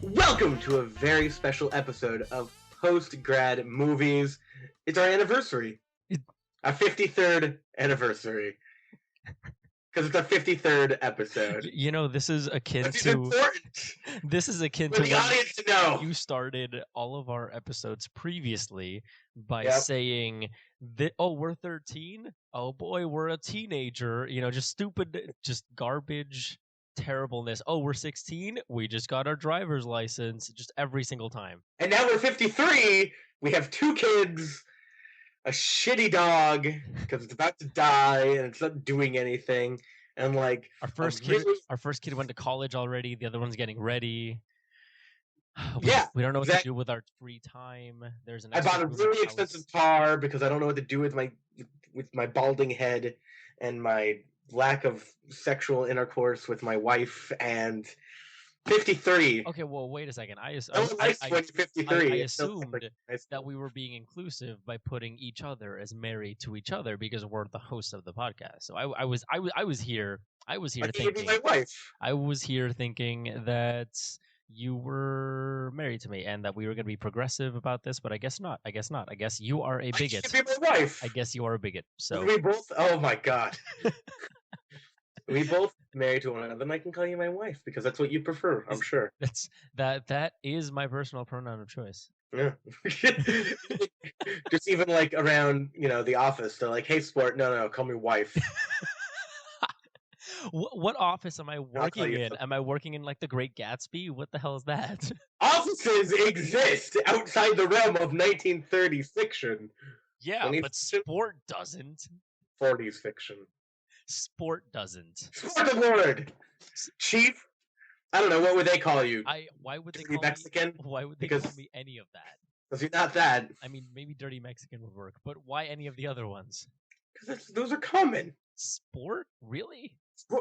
Welcome to a very special episode of Post-Grad Movies. It's our anniversary. Our 53rd anniversary. Because it's our 53rd episode. You know, this is akin Which is to important this is akin for to the audience to know. you started all of our episodes previously by Yep. saying that, oh, we're 13? Oh boy, we're a teenager. You know, just stupid, just garbage terribleness. Oh, we're 16? We just got our driver's license. Just every single time. And now we're 53. We have 2 kids, a shitty dog, because it's about to die and it's not doing anything. And like Our first kid went to college already. The other one's getting ready. Yeah, we don't know what exactly. to do with our free time. There's an I bought a really expensive car because I don't know what to do with my balding head and my lack of sexual intercourse with my wife. And 53. Okay, well, wait a second. I assumed that we were being inclusive by putting each other as married to each other because we're the hosts of the podcast. So I was here thinking my wife. I was here thinking that you were married to me and that we were going to be progressive about this, but I guess not. I guess you are a bigot. I should be my wife. I guess you are a bigot. So we both. Oh my god. We both married to one another, and I can call you my wife because that's what you prefer. I'm sure. That is my personal pronoun of choice. Yeah. Just even like around, the office, they're like, "Hey, sport, no, call me wife." What office am I working in? Am I working in like the Great Gatsby? What the hell is that? Offices exist outside the realm of 1930s fiction. Yeah, but sport doesn't. 40s fiction. Sport doesn't. Sport the Lord! Chief? I don't know, what would they call you? Why would they call Mexican? Why would they call me any of that? Because you're not that. I mean, maybe Dirty Mexican would work, but why any of the other ones? Because those are common. Sport? Really?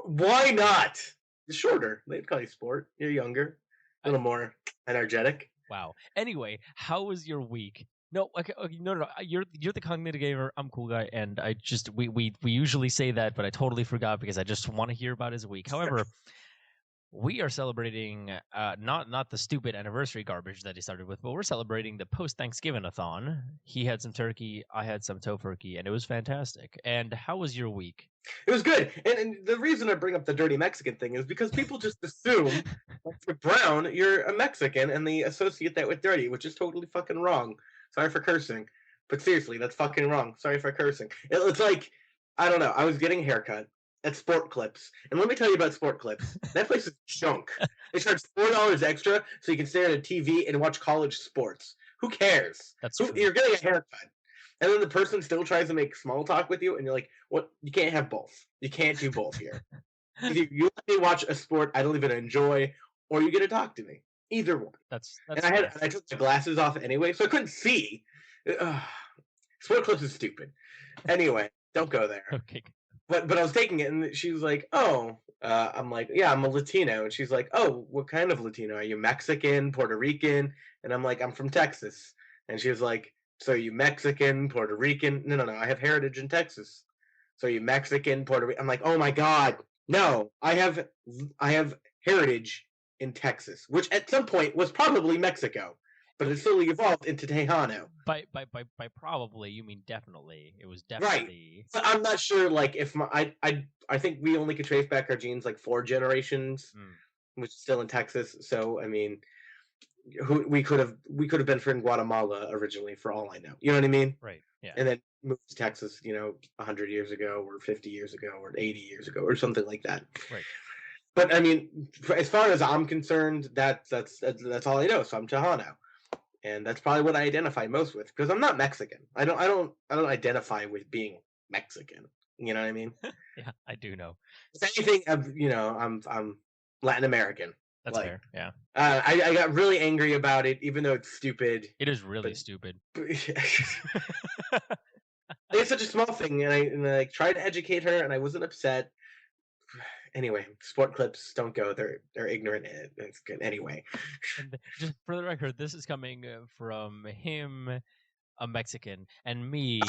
Why not? You're shorter. They'd call you sport. You're younger. A little more energetic. Wow. Anyway, how was your week? No, okay, no. You're the cognitive gamer. I'm cool guy, and I just we usually say that, but I totally forgot because I just want to hear about his week. However, we are celebrating not the stupid anniversary garbage that he started with, but we're celebrating the Post-Thanksgiving-athon. He had some turkey, I had some tofurkey, and it was fantastic. And how was your week? It was good, and the reason I bring up the Dirty Mexican thing is because people just assume for brown you're a Mexican, and they associate that with dirty, which is totally fucking wrong. Sorry for cursing, but seriously, that's fucking wrong. Sorry for cursing. It's like, I don't know, I was getting a haircut at SportsClips, and let me tell you about SportsClips. That place is junk. They charge $4 extra so you can stare at a TV and watch college sports. Who cares? That's true. You're getting a haircut. And then the person still tries to make small talk with you, and you're like, "What? You can't have both. You can't do both here. You let me watch a sport I don't even enjoy, or you get to talk to me. Either one." That's and I took the glasses off anyway, so I couldn't see. SportsClips is stupid. Anyway, don't go there. Okay. But I was taking it, and she was like, "Oh," I'm like, "Yeah, I'm a Latino," and she's like, "Oh, what kind of Latino? Are you Mexican, Puerto Rican?" And I'm like, "I'm from Texas," and she was like, "So are you Mexican, Puerto Rican?" No, I have heritage in Texas. "So are you Mexican, Puerto Rican?" I'm like, "Oh my god, no! I have heritage in Texas, which at some point was probably Mexico, but it slowly evolved into Tejano." By probably you mean definitely. It was definitely right. But I'm not sure. Like if I think we only could trace back our genes like 4 generations, which is still in Texas. So I mean. We could have been from Guatemala originally, for all I know. You know what I mean? Right. Yeah. And then moved to Texas, 100 years ago, or 50 years ago, or 80 years ago, or something like that. Right. But I mean, as far as I'm concerned, that's all I know. So I'm Tejano, and that's probably what I identify most with because I'm not Mexican. I don't identify with being Mexican. You know what I mean? Yeah, I do know. If anything, I'm Latin American. That's fair, yeah. I got really angry about it, even though it's stupid. It is really stupid. It's such a small thing, and I tried to educate her, and I wasn't upset. Anyway, SportsClips, don't go. They're ignorant. It's good anyway. And just for the record, this is coming from him, a Mexican, and me,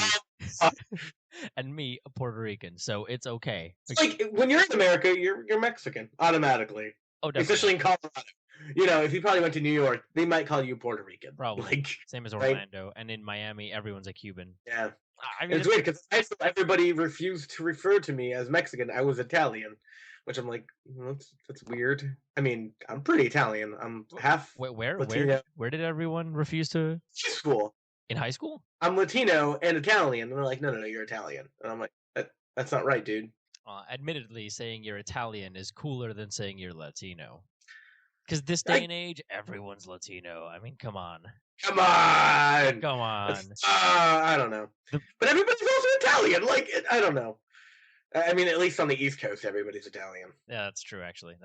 and me, a Puerto Rican. So it's okay. It's like when you're in America, you're Mexican automatically. Oh, definitely. Especially in Colorado. if you probably went to New York, they might call you Puerto Rican. Probably. Like, Same as right? Orlando, and in Miami, everyone's a Cuban. Yeah. I mean, It's weird because everybody refused to refer to me as Mexican. I was Italian, which I'm like, that's weird. I mean, I'm pretty Italian. I'm half Latino. where did everyone refuse to School. in high school? I'm Latino and Italian, and they're like, no, you're Italian, and I'm like, that's not right, dude. Admittedly, saying you're Italian is cooler than saying you're Latino. Because this day and age, everyone's Latino. I mean, come on. Come on. Come on. I don't know. But everybody's also Italian. Like, I don't know. I mean, at least on the East Coast, everybody's Italian. Yeah, that's true, actually.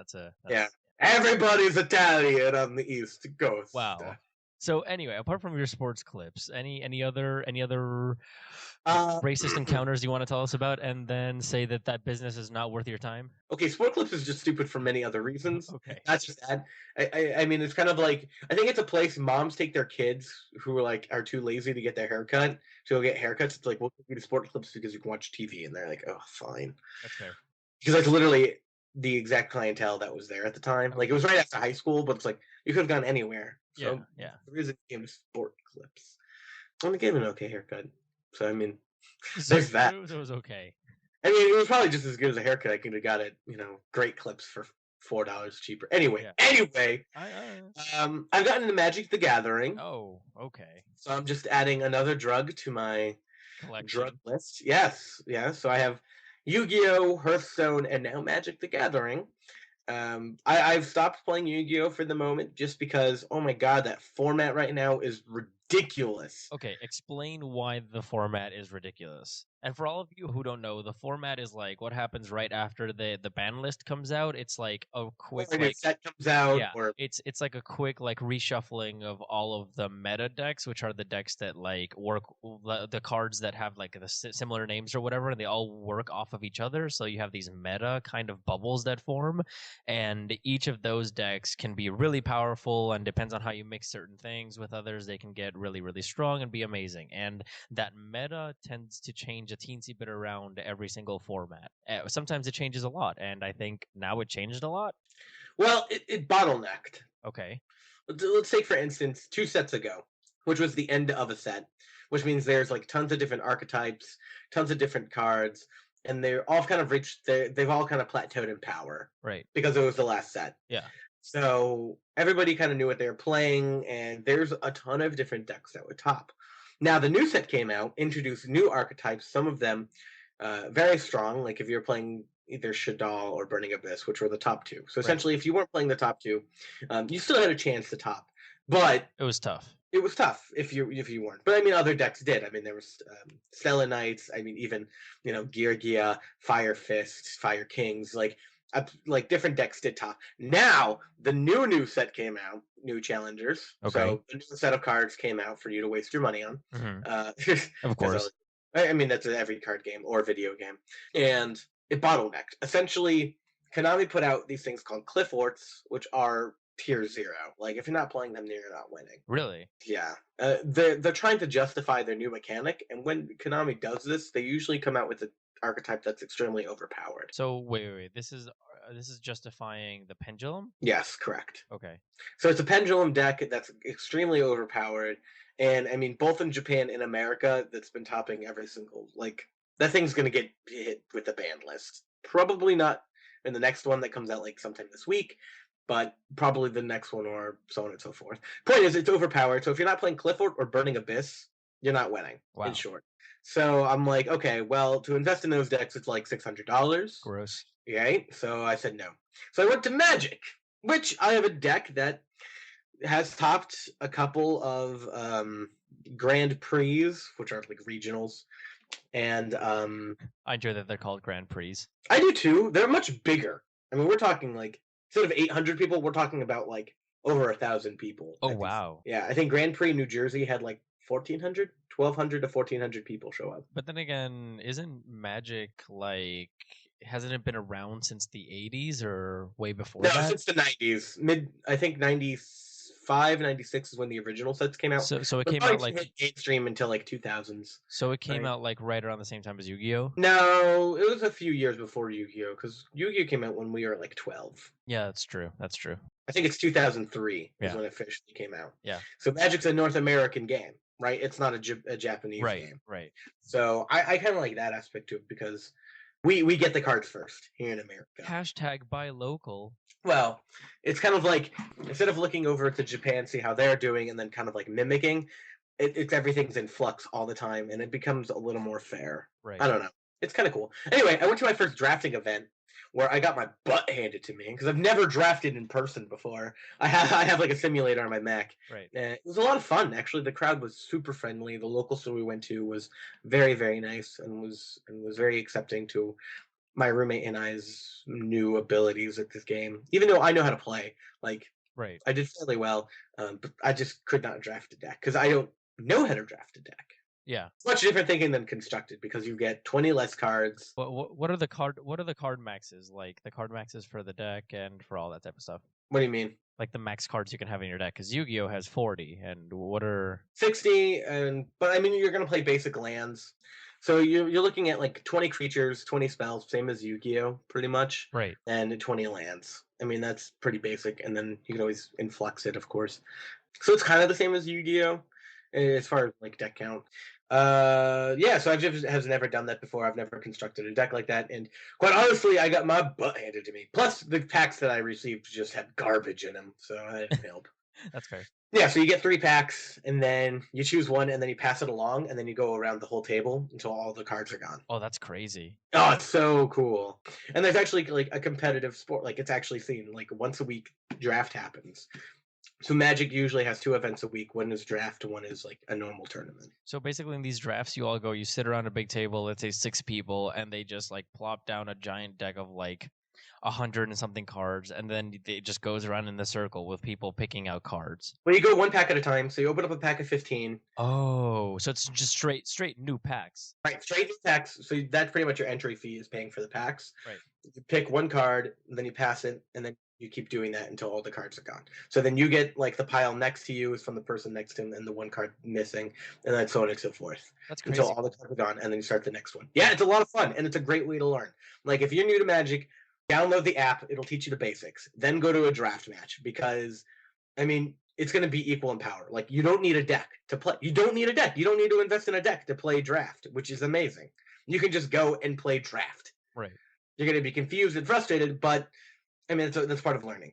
Yeah. Everybody's Italian on the East Coast. Wow. So anyway, apart from your sports clips, any other racist encounters you want to tell us about, and then say that business is not worth your time? Okay, SportsClips is just stupid for many other reasons. Okay, that's just that. I mean, it's kind of like, I think it's a place moms take their kids who are too lazy to get their haircut to go get haircuts. It's like, we'll give you the SportsClips because you can watch TV, and they're like, oh, fine. That's fair. Because that's literally the exact clientele that was there at the time. Like, it was right after high school, but it's like you could have gone anywhere. So yeah. The reason it came to SportsClips. And they gave an okay haircut. So I mean, there's that. It was okay. I mean, it was probably just as good as a haircut I could have got at, Great Clips for $4 cheaper. Anyway, I've gotten into Magic the Gathering. Oh, okay. So I'm just adding another drug to my drug list. Yes. So I have Yu-Gi-Oh, Hearthstone, and now Magic the Gathering. I've stopped playing Yu-Gi-Oh for the moment just because, oh my god, that format right now is ridiculous. Okay, explain why the format is ridiculous. And for all of you who don't know, the format is like what happens right after the ban list comes out. It's like a quick set comes out. Yeah, it's like a quick reshuffling of all of the meta decks, which are the decks that work, the cards that have the similar names or whatever, and they all work off of each other. So you have these meta kind of bubbles that form, and each of those decks can be really powerful, and depends on how you mix certain things with others, they can get really, really strong and be amazing. And that meta tends to change a teensy bit around every single format. Sometimes it changes a lot, and I think now it changed a lot. Well, it bottlenecked. Okay. Let's take, for instance, 2 sets ago, which was the end of a set, which means there's tons of different archetypes, tons of different cards, and they're all kind of reached, they've all kind of plateaued in power. Right. Because it was the last set. Yeah. So everybody kind of knew what they were playing, and there's a ton of different decks that would top. Now, the new set came out, introduced new archetypes, some of them very strong, like if you're playing either Shadal or Burning Abyss, which were the top 2. So essentially, if you weren't playing the top 2, you still had a chance to top. But it was tough. It was tough if you weren't. But I mean, other decks did. I mean, there was Stella Knights. I mean, even Gear, Fire Fist, Fire Kings. Like different decks did top. Now the new set came out, new challengers. Okay. So a new set of cards came out for you to waste your money on. Mm-hmm. Of course. I mean, that's in every card game or video game, and it bottlenecked. Essentially, Konami put out these things called Cliff Orts, which are tier 0. Like, if you're not playing them, you're not winning. Really? Yeah. They're trying to justify their new mechanic, and when Konami does this, they usually come out with an archetype that's extremely overpowered. So wait. This is justifying the pendulum? Yes, correct. Okay. So it's a pendulum deck that's extremely overpowered, and I mean, both in Japan and America, that's been topping every single, that thing's gonna get hit with the ban list. Probably not in the next one that comes out sometime this week, but probably the next one, or so on and so forth. Point is, it's overpowered, so if you're not playing Clifford or Burning Abyss, you're not winning, in short. So I'm like, okay, well, to invest in those decks, it's $600. Gross. Right? So I said no. So I went to Magic, which I have a deck that has topped a couple of Grand Prix, which are regionals. And I enjoy that they're called Grand Prix. I do too. They're much bigger. I mean, we're talking instead of 800 people, we're talking about over 1,000 people. Oh, wow. Yeah, I think Grand Prix New Jersey had 1,400, 1,200 to 1,400 people show up. But then again, isn't Magic hasn't it been around since the 80s or way before that? No, since the 90s. I think 95, 96 is when the original sets came out. So it came out mainstream until 2000s. So it came out right around the same time as Yu-Gi-Oh? No, it was a few years before Yu-Gi-Oh, because Yu-Gi-Oh came out when we were 12. Yeah, that's true. I think it's 2003 is Yeah. when it officially came out. Yeah. So Magic's a North American game, right? It's not a Japanese Right. game. Right. So I kind of like that aspect to it because we get the cards first here in America. Hashtag buy local. Well, it's kind of like instead of looking over to Japan, see how they're doing, and then kind of like mimicking, it's everything's in flux all the time, and it becomes a little more fair. Right. I don't know. It's kind of cool. Anyway, I went to my first drafting event where I got my butt handed to me because I've never drafted in person before. I have like a simulator on my Mac. Right. And it was a lot of fun actually. The crowd was super friendly. The local store we went to was very very nice and was very accepting to my roommate and I's new abilities at this game. Even though I know how to play, like Right. I did fairly well, but I just could not draft a deck because I don't know how to draft a deck. Yeah. It's much different thinking than constructed because you get 20 less cards. What are the card maxes, like the card maxes for the deck and for all that type of stuff? What do you mean? Like the max cards you can have in your deck, because Yu-Gi-Oh has 40, and what are 60, but I mean you're gonna play basic lands, so you're looking at like 20 creatures, 20 spells, same as Yu-Gi-Oh, pretty much, right? and 20 lands. I mean that's pretty basic, and then you can always influx it, of course. So it's kind of the same as Yu-Gi-Oh as far as like deck count. Yeah, so I've just has never done that before. I've never constructed a deck like that, and quite honestly, I got my butt handed to me. Plus, the packs that I received just had garbage in them, so I didn't help. That's fair. Yeah, so you get 3 packs, and then you choose one, and then you pass it along, and then you go around the whole table until all the cards are gone. Oh, that's crazy. Oh, it's so cool. And there's actually like a competitive sport, like it's actually seen like once a week draft happens. So Magic usually has 2 events a week. One is draft, one is like a normal tournament. So basically, in these drafts, you all go, you sit around a big table, let's say 6 people, and they just like plop down a giant deck of like 100 and something cards, and then it just goes around in the circle with people picking out cards. Well, you go 1 pack at a time. So you open up a pack of 15. Oh, so it's just straight new packs. Right, straight new packs. So that's pretty much your entry fee is paying for the packs. Right. You pick 1 card, then you pass it, and then you keep doing that until all the cards are gone. So then you get like the pile next to you is from the person next to him, and the 1 card missing, and then so on and so forth. That's crazy. Until all the cards are gone, and then you start the next one. Yeah, it's a lot of fun, and it's a great way to learn. Like if you're new to Magic, download the app. It'll teach you the basics. Then go to a draft match because, I mean, it's going to be equal in power. Like you don't need a deck to play. You don't need a deck. You don't need to invest in a deck to play draft, which is amazing. You can just go and play draft. Right. You're going to be confused and frustrated, but I mean, that's part of learning.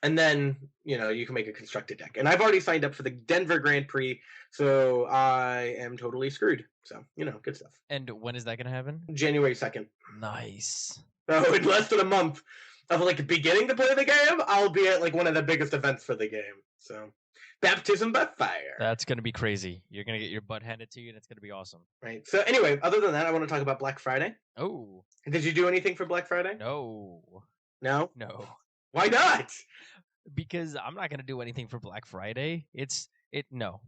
And then, you can make a constructed deck. And I've already signed up for the Denver Grand Prix, so I am totally screwed. So, good stuff. And when is that going to happen? January 2nd. Nice. So in less than a month of like beginning to play the game, I'll be at like one of the biggest events for the game. So baptism by fire. That's going to be crazy. You're going to get your butt handed to you, and it's going to be awesome. Right. So anyway, other than that, I want to talk about Black Friday. Oh. Did you do anything for Black Friday? No. No? No. Why not? Because I'm not going to do anything for Black Friday. No.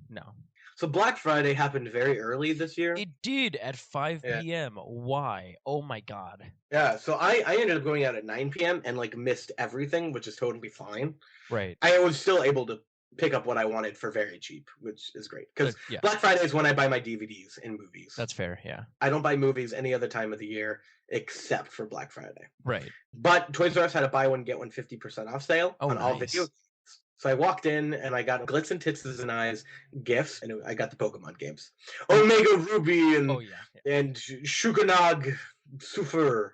So Black Friday happened very early this year. It did at 5 p.m. Why? Oh my god. Yeah, so I ended up going out at 9 p.m. and like missed everything, which is totally fine. Right. I was still able to pick up what I wanted for very cheap, which is great. Because yeah. Black Friday is when I buy my DVDs and movies. That's fair, yeah. I don't buy movies any other time of the year except for Black Friday. Right. But Toys R Us had a buy one, get one 50% off sale on all video games. So I walked in and I got Glitz and Tits and Eyes gifts, and I got the Pokemon games. Omega Ruby and and Shukanag Sufer,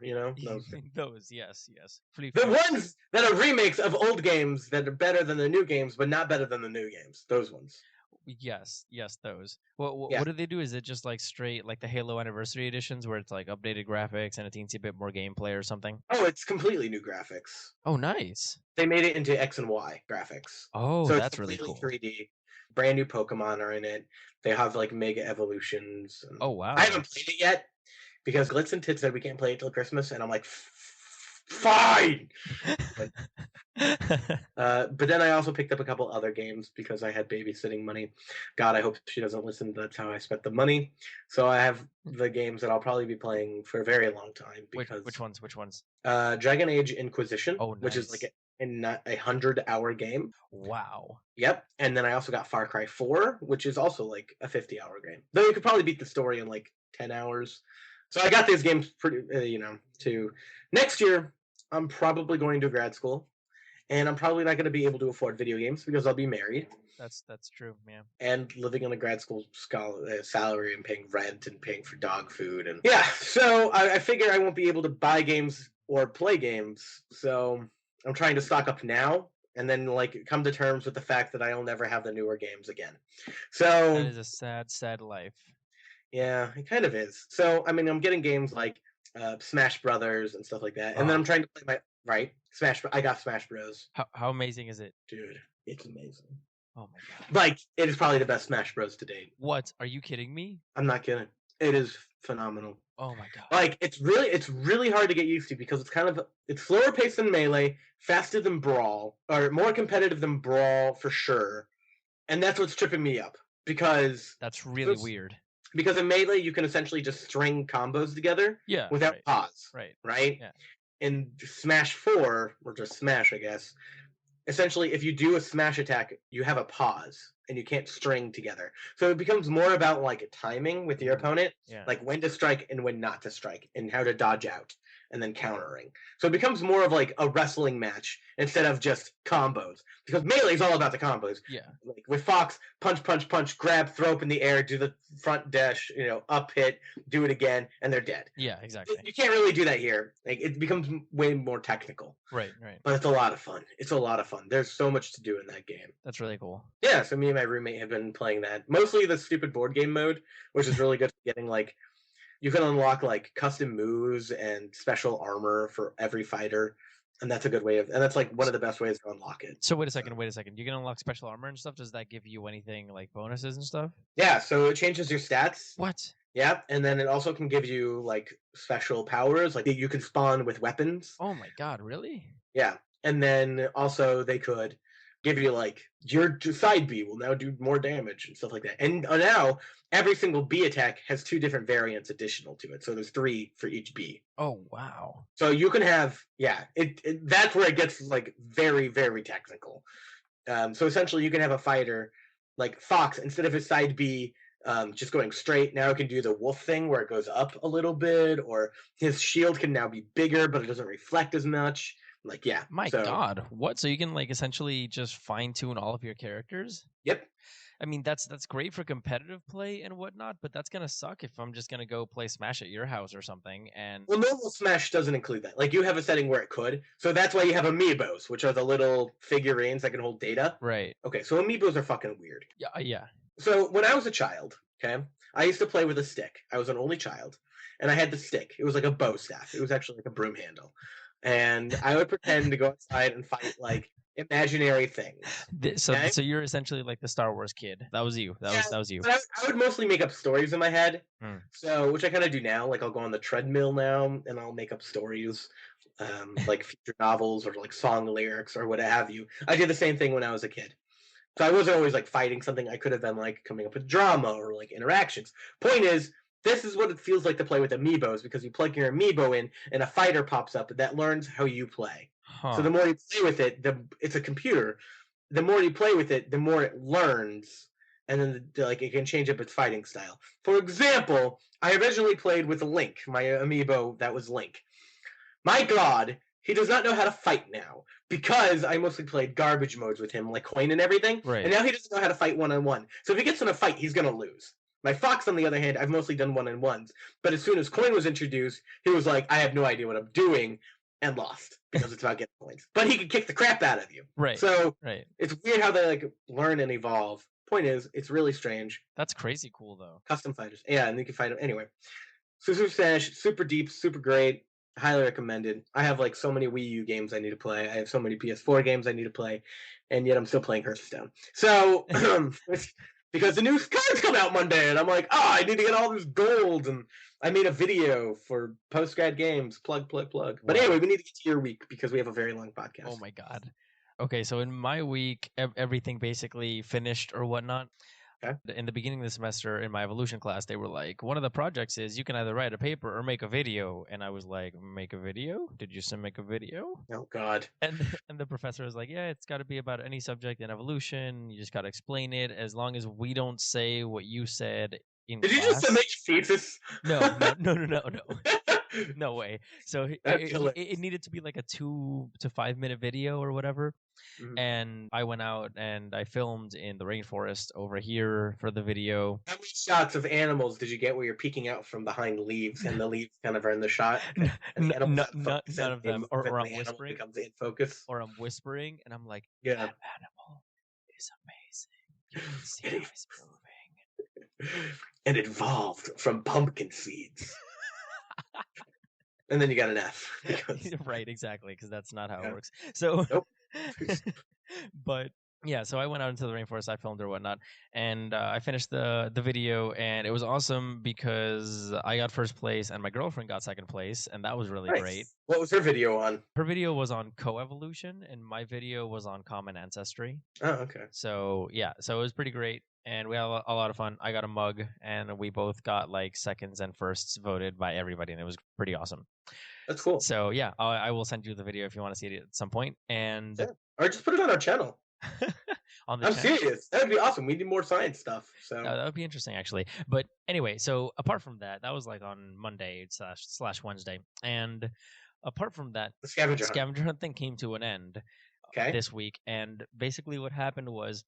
Those, yes. The ones that are remakes of old games that are better than the new games, but not better than the new games. Those ones. Yes, those. What do they do? Is it just like straight, like the Halo Anniversary editions, where it's like updated graphics and a teensy bit more gameplay or something? Oh, it's completely new graphics. Oh, nice. They made it into X and Y graphics. Oh, so that's really cool. 3D. Brand new Pokemon are in it. They have like Mega Evolutions. Oh, wow. I haven't played it yet because Glitz and Tits said we can't play it till Christmas, and I'm like, fine. But then I also picked up a couple other games because I had babysitting money. God, I hope she doesn't listen. That's how I spent the money. So I have the games that I'll probably be playing for a very long time. Because Which ones? Dragon Age Inquisition, nice. Which is like a 100-hour game. Wow. Yep. And then I also got Far Cry 4, which is also like a 50-hour game. Though you could probably beat the story in like 10 hours. So I got these games pretty, to next year. I'm probably going to grad school, and I'm probably not going to be able to afford video games because I'll be married. That's true, yeah. And living on a grad school salary and paying rent and paying for dog food. And yeah, so I figure I won't be able to buy games or play games. So I'm trying to stock up now and then like come to terms with the fact that I'll never have the newer games again. So That is a sad, sad life. yeah, it kind of is. So I mean, I'm getting games like Smash Brothers and stuff like that, and then I'm trying to play my Smash. I got Smash Bros. How amazing is it, dude? It's amazing. Oh my god! Like it is probably the best Smash Bros. To date. What? Are you kidding me? I'm not kidding. It is phenomenal. Oh my god! Like it's really hard to get used to because it's slower paced than Melee, faster than Brawl, or more competitive than Brawl for sure, and that's what's tripping me up because that's really weird. Because in Melee you can essentially just string combos together, without pause, right? Yeah. In Smash 4 or just Smash, I guess. Essentially, if you do a smash attack, you have a pause and you can't string together. So it becomes more about like timing with your opponent, like when to strike and when not to strike, and how to dodge out and then countering. So it becomes more of like a wrestling match instead of just combos. Because Melee is all about the combos. Yeah. Like with Fox, punch, punch, punch, grab, throw up in the air, do the front dash, up hit, do it again, and they're dead. Yeah, exactly. You can't really do that here. Like it becomes way more technical. Right. But it's a lot of fun. It's a lot of fun. There's so much to do in that game. That's really cool. Yeah, so me and my roommate have been playing that. Mostly the stupid board game mode, which is really good for getting like you can unlock like custom moves and special armor for every fighter, and that's a good way and that's like one of the best ways to unlock it. So wait a second. You can unlock special armor and stuff. Does that give you anything like bonuses and stuff? Yeah, so it changes your stats. What? Yeah, and then it also can give you like special powers, like you can spawn with weapons. Oh my god, really? Yeah, and then also they could give you like your side B will now do more damage and stuff like that. And now every single B attack has 2 different variants additional to it. So there's 3 for each B. Oh wow. So you can have that's where it gets like very, very technical. So essentially you can have a fighter like Fox, instead of his side B just going straight, now it can do the wolf thing where it goes up a little bit, or his shield can now be bigger but it doesn't reflect as much. Like, yeah. My god. What? So you can like essentially just fine tune all of your characters? Yep. I mean, that's great for competitive play and whatnot, but that's gonna suck if I'm just gonna go play Smash at your house or something. And well, normal Smash doesn't include that. Like you have a setting where it could, so that's why you have amiibos, which are the little figurines that can hold data. Right. Okay, so amiibos are fucking weird. Yeah. So when I was a child, I used to play with a stick. I was an only child, and I had the stick. It was like a bow staff. It was actually like a broom handle. And I would pretend to go outside and fight like imaginary things. So you're essentially like the Star Wars kid. That was you. That was you. I would mostly make up stories in my head. So which I kind of do now. Like I'll go on the treadmill now and I'll make up stories, like future novels or like song lyrics or what have you. I did the same thing when I was a kid. So I wasn't always like fighting something. I could have been like coming up with drama or like interactions. Point is, this is what it feels like to play with amiibos, because you plug your amiibo in and a fighter pops up that learns how you play. So the more you play with it, it's a computer. The more you play with it, the more it learns, and then like it can change up its fighting style. For example, I originally played with Link, my amiibo that was Link. My god, he does not know how to fight now, because I mostly played garbage modes with him, like coin and everything. Right. And now he doesn't know how to fight one-on-one. So if he gets in a fight, he's going to lose. My Fox, on the other hand, I've mostly done one-on-ones. But as soon as coin was introduced, he was like, I have no idea what I'm doing, and lost, because it's about getting coins. But he can kick the crap out of you. Right. So it's weird how they like learn and evolve. Point is, it's really strange. That's crazy cool, though. Custom fighters. Yeah, and you can fight them. Anyway. So Super Smash, super deep, super great. Highly recommended. I have like so many Wii U games I need to play. I have so many PS4 games I need to play, and yet I'm still playing Hearthstone. So because the new cards come out Monday, and I'm like, I need to get all this gold, and I made a video for PostGrad games. Plug. Wow. But anyway, we need to get to your week because we have a very long podcast. Oh my god. Okay, so in my week, everything basically finished or whatnot. Okay. In the beginning of the semester in my evolution class, they were like, one of the projects is you can either write a paper or make a video. And I was like, make a video? Did you say make a video? Oh, God. And the professor was like, yeah, it's got to be about any subject in evolution. You just got to explain it as long as we don't say what you said in Did class. You just make thesis? No. No way. So That's it needed to be like a 2 to 5 minute video or whatever. Mhm. And I went out and I filmed in the rainforest over here for the video. How many shots of animals did you get where you're peeking out from behind leaves and the leaves kind of are in the shot and the animals out of focus None and of they them. move and Or I'm the animal whispering, becomes in focus? or I'm whispering, and I'm like, Yeah. that animal is amazing. You can see how he's moving. And it evolved from pumpkin seeds. And then you got an F. Because, Right, exactly, because that's not how it yeah. works. So, Nope. but yeah, so I went out into the rainforest, I filmed or whatnot, and I finished the video, and it was awesome because I got first place and my girlfriend got second place, and that was really great. Nice. What was her video on? Her video was on coevolution, and my video was on common ancestry. Oh, okay. So yeah, so it was pretty great, and we had a lot of fun. I got a mug, and we both got like seconds and firsts voted by everybody, and it was pretty awesome. That's cool. So yeah, I will send you the video if you want to see it at some point. And Yeah. Or just put it on our channel. on the I'm channel. serious. That would be awesome. We need more science stuff. So That would be interesting, actually. But anyway, so apart from that, that was like on Monday slash Wednesday, and apart from that, the scavenger hunt. scavenger hunt thing came to an end Okay. this week, and basically what happened was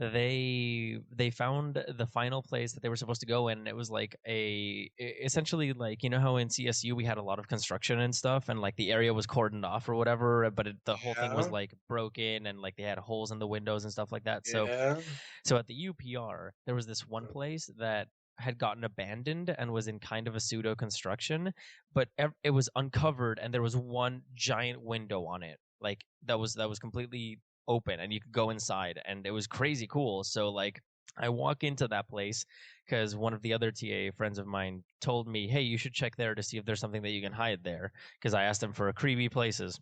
they found the final place that they were supposed to go in, and it was like essentially like, you know how in CSU we had a lot of construction and stuff, and like the area was cordoned off or whatever, but the whole thing was Yeah. like broken, and like they had holes in the windows and stuff like that. Yeah. So at the UPR there was this one place that had gotten abandoned and was in kind of a pseudo construction, but it was uncovered, and there was one giant window on it, like that was completely open, and you could go inside, and it was crazy cool. So like I walk into that place because one of the other TA friends of mine told me, hey, you should check there to see if there's something that you can hide there, because I asked them for creepy places.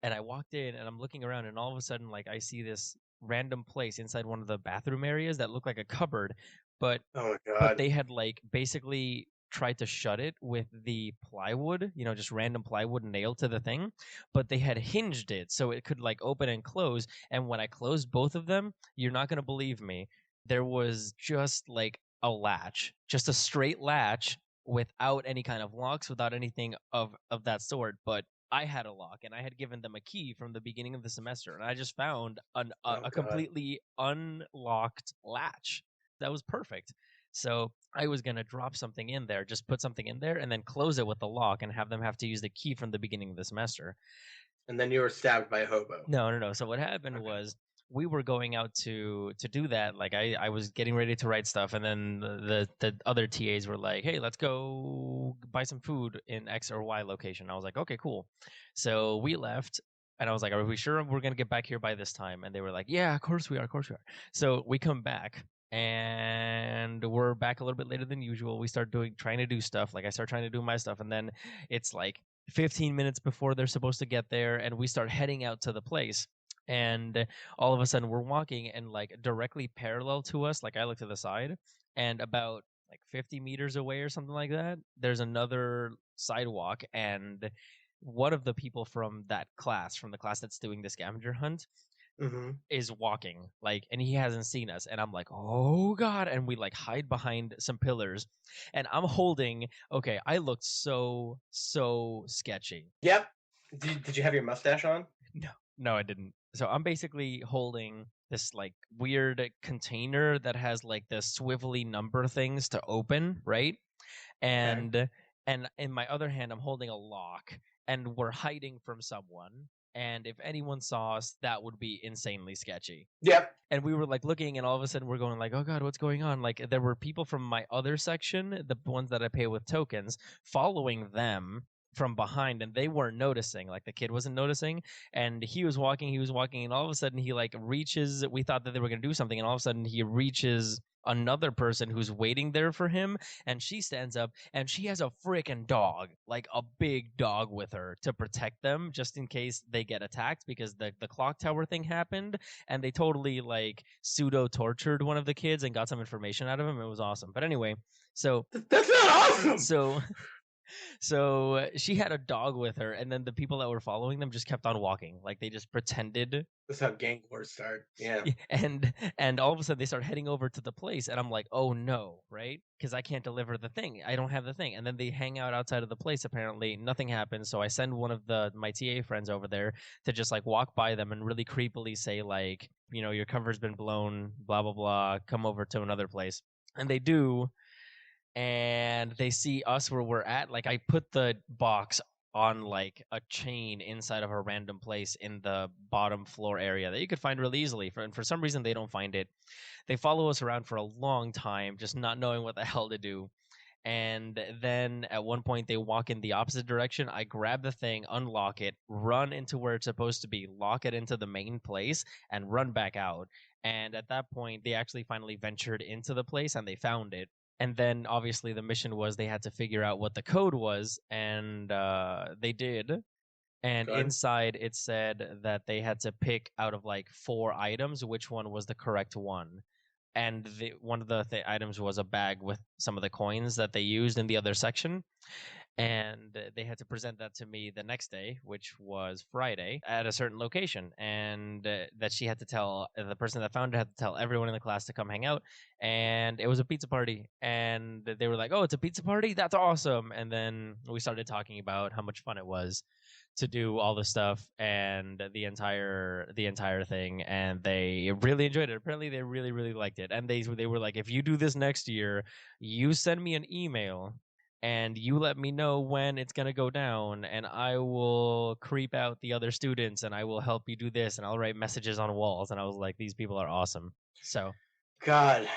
And I walked in, and I'm looking around, and all of a sudden like I see this random place inside one of the bathroom areas that looked like a cupboard, but Oh my god. but they had like basically tried to shut it with the plywood, you know, just random plywood nailed to the thing, but they had hinged it so it could like open and close. And when I closed both of them, you're not going to believe me, there was just like a latch, just a straight latch without any kind of locks, without anything of that sort. But I had a lock, and I had given them a key from the beginning of the semester, and I just found a completely unlocked latch. That was perfect. So I was going to drop something in there, just put something in there, and then close it with the lock and have them have to use the key from the beginning of the semester. And then you were stabbed by a hobo. No. So what happened was we were going out to do that. Like I was getting ready to write stuff, and then the other TAs were like, hey, let's go buy some food in X or Y location. I was like, okay, cool. So we left. And I was like, are we sure we're going to get back here by this time? And they were like, yeah, of course we are. Of course we are. So we come back, and we're back a little bit later than usual. We start trying to do stuff. Like I start trying to do my stuff, and then it's like 15 minutes before they're supposed to get there, and we start heading out to the place. And all of a sudden we're walking, and like directly parallel to us, like I look to the side, and about like 50 meters away or something like that, there's another sidewalk, and one of the people from the class that's doing the scavenger hunt, is walking, like, and he hasn't seen us, and I'm like, oh god, and we like hide behind some pillars, and I'm holding, okay, I looked so sketchy. Yep. Did you have your mustache on? No, I didn't. So I'm basically holding this like weird container that has like the swivelly number things to open, right? And in my other hand I'm holding a lock, and we're hiding from someone, and if anyone saw us, that would be insanely sketchy. Yep. And we were like looking, and all of a sudden we're going like, oh god, what's going on? Like there were people from my other section, the ones that I pay with tokens, following them from behind, and they weren't noticing. Like the kid wasn't noticing, and he was walking, and all of a sudden he like reaches, we thought that they were going to do something, and all of a sudden he reaches another person who's waiting there for him, and she stands up, and she has a freaking dog, like a big dog with her to protect them just in case they get attacked, because the clock tower thing happened, and they totally like pseudo tortured one of the kids and got some information out of him. It was awesome. But anyway, so that's not awesome. So she had a dog with her, and then the people that were following them just kept on walking. Like they just pretended. That's how gang wars start. Yeah. Yeah, and all of a sudden they start heading over to the place, and I'm like, oh no, right? Because I can't deliver the thing. I don't have the thing. And then they hang out outside of the place. Apparently, nothing happens. So I send one of my TA friends over there to just like walk by them and really creepily say like, your cover's been blown, blah blah blah. Come over to another place, and they do. And they see us where we're at. Like I put the box on like a chain inside of a random place in the bottom floor area that you could find really easily. And for some reason they don't find it. They follow us around for a long time, just not knowing what the hell to do. And then at one point they walk in the opposite direction. I grab the thing, unlock it, run into where it's supposed to be, lock it into the main place, and run back out. And at that point they actually finally ventured into the place and they found it. And then obviously the mission was they had to figure out what the code was, and they did. And Good. inside it said that they had to pick out of like 4 items which one was the correct one. And one of the items was a bag with some of the coins that they used in the other section. And they had to present that to me the next day, which was Friday, at a certain location. And that she had to tell the person that found it had to tell everyone in the class to come hang out. And it was a pizza party. And they were like, "Oh, it's a pizza party? That's awesome!" And then we started talking about how much fun it was to do all the stuff and the entire thing, and they really enjoyed it. Apparently they really really liked it, and they were like, "If you do this next year, you send me an email and you let me know when it's going to go down, and I will creep out the other students and I will help you do this, and I'll write messages on walls." And I was like, these people are awesome. So God,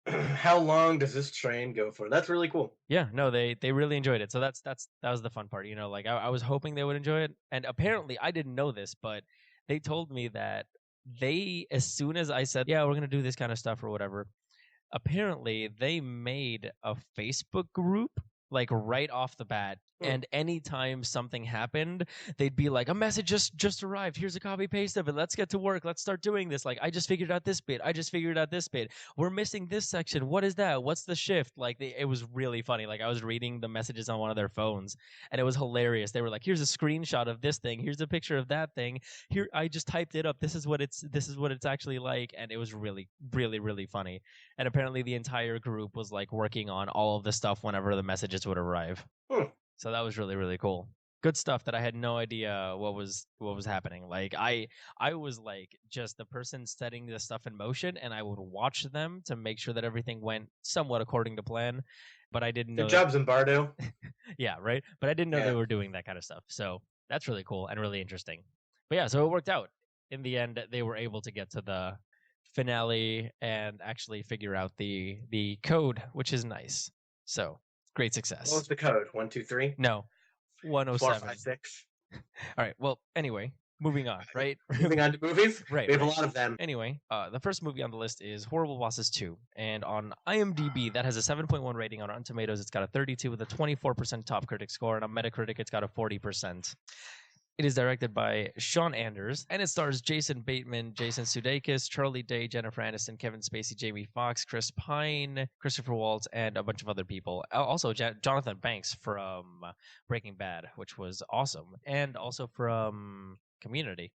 how long does this train go for? That's really cool. yeah, no, they really enjoyed it. So that was the fun part. Like I was hoping they would enjoy it, and apparently I didn't know this, but they told me that as soon as I said, yeah, we're gonna do this kind of stuff or whatever, apparently they made a Facebook group like right off the bat. And anytime something happened, they'd be like, "A message just arrived. Here's a copy paste of it. Let's get to work. Let's start doing this. Like, I just figured out this bit. I just figured out this bit. We're missing this section. What is that? What's the shift?" Like, it was really funny. Like, I was reading the messages on one of their phones, and it was hilarious. They were like, "Here's a screenshot of this thing. Here's a picture of that thing. Here, I just typed it up. This is what it's actually like." And it was really, really, really funny. And apparently, the entire group was like working on all of the stuff whenever the messages would arrive. So that was really really cool. Good stuff that I had no idea what was happening. Like I was like just the person setting the stuff in motion, and I would watch them to make sure that everything went somewhat according to plan. But I didn't know. Good job, Zimbardo. Yeah, right. But I didn't know they were doing that kind of stuff. So that's really cool and really interesting. But yeah, so it worked out. In the end, they were able to get to the finale and actually figure out the code, which is nice. So great success. What was the code? 1, 2, 3? No, 107. 4, 5, 6. All right. Well, anyway, moving on, right? Moving on to movies? Right. We have a lot of them. Anyway, the first movie on the list is Horrible Bosses 2. And on IMDb, that has a 7.1 rating. On Rotten Tomatoes, it's got a 32 with a 24% top critic score. And on Metacritic, it's got a 40%. It is directed by Sean Anders, and it stars Jason Bateman, Jason Sudeikis, Charlie Day, Jennifer Aniston, Kevin Spacey, Jamie Foxx, Chris Pine, Christopher Waltz, and a bunch of other people. Also, Jonathan Banks from Breaking Bad, which was awesome, and also from Community.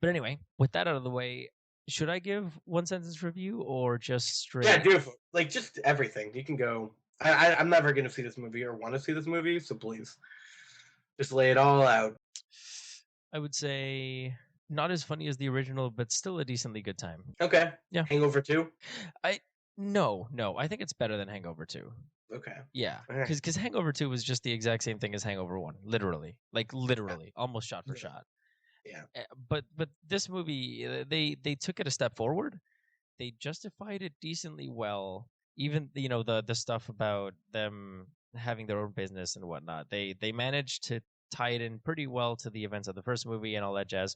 But anyway, with that out of the way, should I give one sentence review or just straight? Yeah, do like just everything. You can go. I'm never going to see this movie or want to see this movie, so please just lay it all out. I would say not as funny as the original, but still a decently good time. Okay. Yeah. Hangover 2? No. I think it's better than Hangover 2. Okay. Yeah. Because Hangover 2 was just the exact same thing as Hangover 1. Literally. Almost shot for shot. Yeah. But this movie, they took it a step forward. They justified it decently well. Even, the stuff about them having their own business and whatnot. They managed to tie it in pretty well to the events of the first movie and all that jazz.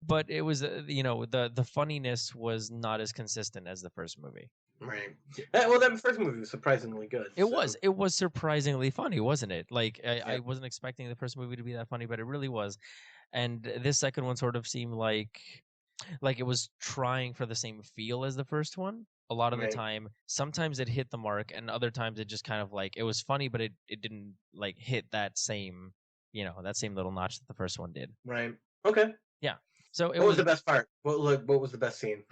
But it was, the funniness was not as consistent as the first movie. Right. Well, that first movie was surprisingly good. It was surprisingly funny, wasn't it? Like, I wasn't expecting the first movie to be that funny, but it really was. And this second one sort of seemed like it was trying for the same feel as the first one. a lot of the Right. time. Sometimes it hit the mark, and other times it just kind of like it was funny, but it didn't like hit that same that same little notch that the first one did. Right. Okay. Yeah. So it What was was the best part? What was the best scene?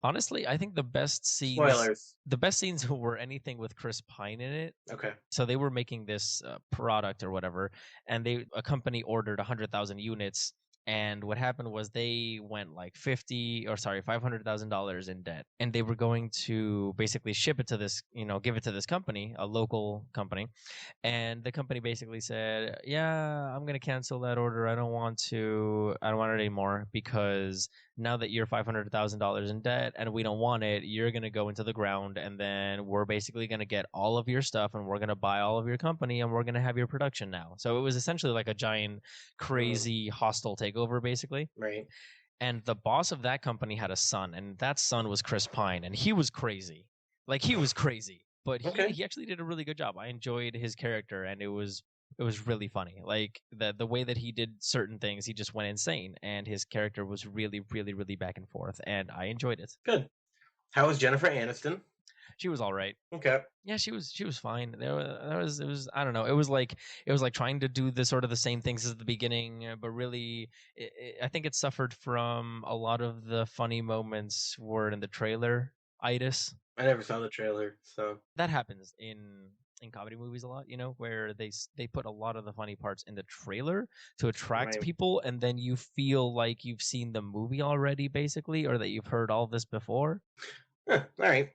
honestly, I think Spoilers. the best scenes were anything with Chris Pine in it. Okay. So they were making this product or whatever, and a company ordered 100,000 units. And what happened was they went like $500,000 in debt, and they were going to basically ship it to this, give it to this company, a local company, and the company basically said, "Yeah, I'm gonna cancel that order. I don't want it anymore because now that you're $500,000 in debt and we don't want it, you're going to go into the ground, and then we're basically going to get all of your stuff and we're going to buy all of your company and we're going to have your production now." So it was essentially like a giant, crazy, hostile takeover, basically. Right. And the boss of that company had a son, and that son was Chris Pine, and he was crazy. Like, he was crazy. But he actually did a really good job. I enjoyed his character, and it was really funny. Like the way that he did certain things, he just went insane, and his character was really, really, really back and forth, and I enjoyed it. Good. How was Jennifer Aniston? She was all right. Okay. Yeah, she was fine. It was I don't know. It was like trying to do the sort of the same things as the beginning, but really, I think it suffered from a lot of the funny moments were in the trailer itis. I never saw the trailer, so That happens in comedy movies a lot, where they put a lot of the funny parts in the trailer to attract Right. people, and then you feel like you've seen the movie already, basically, or that you've heard all this before. All right.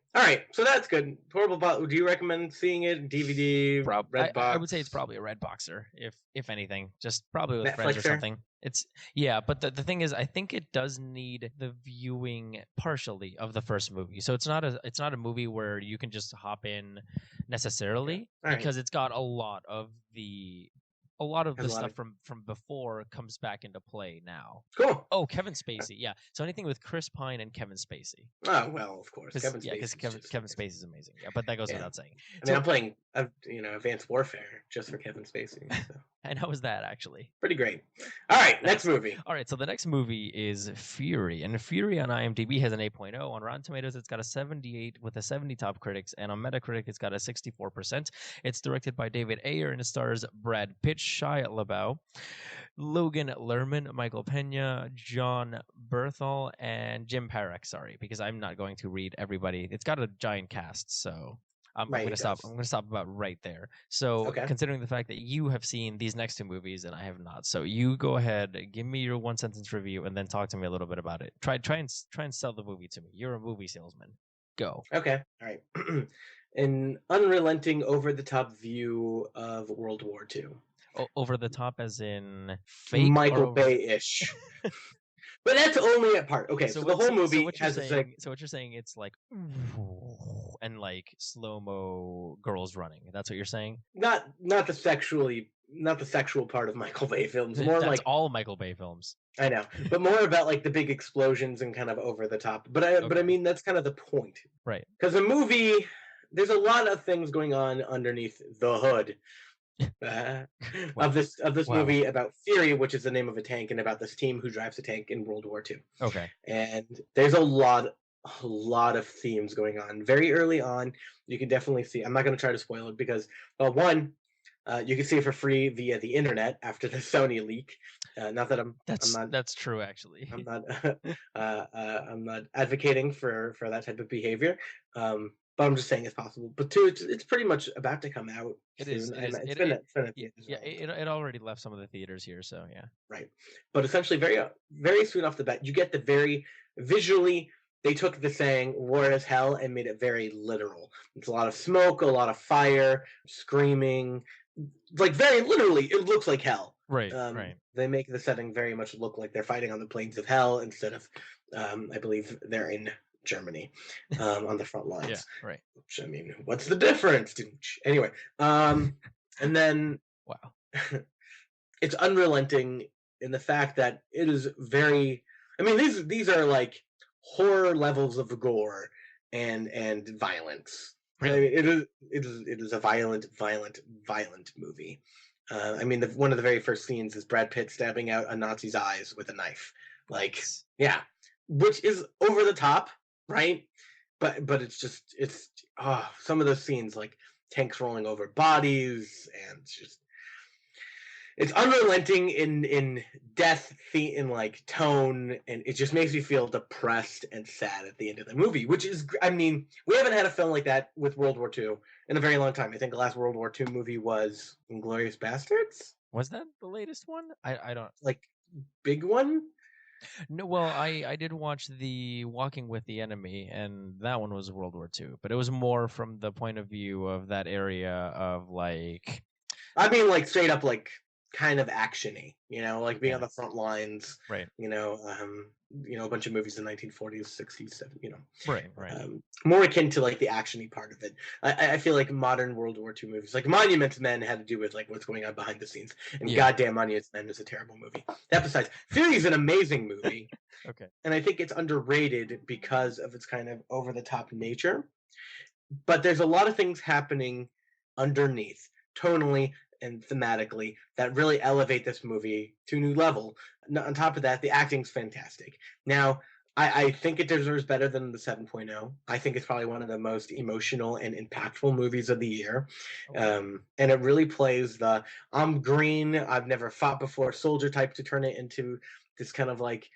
So that's good. Horrible Box. Would you recommend seeing it? DVD, Red Box? I would say it's probably a red boxer, if anything, just probably with friends or Netflixer? something. But the thing is, I think it does need the viewing partially of the first movie. So it's not a movie where you can just hop in necessarily, because it's got a lot of the stuff from before comes back into play now. Cool. Oh, Kevin Spacey, yeah. So anything with Chris Pine and Kevin Spacey. Oh, well, of course. Kevin Spacey is amazing. Yeah, but that goes without saying. I mean, I'm playing, Advanced Warfare just for Kevin Spacey. So. And how was that, actually? Pretty great. All right, next movie. All right, so the next movie is Fury. And Fury on IMDb has an 8.0. On Rotten Tomatoes, it's got a 78 with a 70 top critics. And on Metacritic, it's got a 64%. It's directed by David Ayer, and it stars Brad Pitt, Shia LaBeouf, Logan Lerman, Michael Pena, John Berthel, and Jim Parekh. Sorry, because I'm not going to read everybody. It's got a giant cast, so I'm going to stop. I'm going to stop about right there. So, considering the fact that you have seen these next two movies and I have not, so you go ahead, give me your one sentence review, and then talk to me a little bit about it. Try and sell the movie to me. You're a movie salesman. Go. Okay. All right. An unrelenting, over-the-top view of World War II. Over the top, as in fake, Michael Bay-ish. But that's only a part. Okay, so the whole movie has So what you're saying, it's like and like slow-mo girls running. That's what you're saying? Not the sexual part of Michael Bay films. More that's like all Michael Bay films. I know, but more about like the big explosions and kind of over the top. But I mean that's kind of the point, right? Because the movie, there's a lot of things going on underneath the hood. Of this movie about Fury, which is the name of a tank, and about this team who drives a tank in World War II. Okay. And there's a lot of themes going on. Very early on, you can definitely see. I'm not going to try to spoil it because, one, you can see it for free via the internet after the Sony leak. Not that that's true, actually. I'm not advocating for that type of behavior. But I'm just saying it's possible. But two, it's pretty much about to come out. It already left some of the theaters here, so yeah. Right, but essentially, very very soon off the bat, you get the very visually. They took the saying "war is hell" and made it very literal. It's a lot of smoke, a lot of fire, screaming, like very literally. It looks like hell. Right, right. They make the setting very much look like they're fighting on the plains of hell instead of, I believe they're in Germany, on the front lines. Yeah, right. Which, I mean, what's the difference? Anyway, and then wow, it's unrelenting in the fact that it is very. I mean, these are like horror levels of gore and violence. Really? I mean, it is a violent movie. I mean, one of the very first scenes is Brad Pitt stabbing out a Nazi's eyes with a knife. Like, yeah, which is over the top, right? but it's some of those scenes, like tanks rolling over bodies, and it's unrelenting in death, in like tone, and it just makes me feel depressed and sad at the end of the movie. Which is, I mean, we haven't had a film like that with World War II in a very long time. I think the last World War II movie was *Inglourious Bastards*. Was that the latest one? I don't like big one. No, well, I did watch the Walking with the Enemy, and that one was World War II, but it was more from the point of view of that area of like. I mean, like straight up, like kind of actiony, like being Yeah. on the front lines, right? A bunch of movies in 1940s, 60s, 70s, Right. More akin to like the actiony part of it. I feel like modern World War II movies, like Monuments Men, had to do with like what's going on behind the scenes, and goddamn, Monuments Men is a terrible movie. That besides, Fury is an amazing movie. Okay. And I think it's underrated because of its kind of over the top nature. But there's a lot of things happening underneath, tonally and thematically, that really elevate this movie to a new level. On top of that, the acting's fantastic. Now, I think it deserves better than the 7.0. I think it's probably one of the most emotional and impactful movies of the year. Okay. And it really plays the I'm green, I've never fought before soldier type to turn it into this kind of like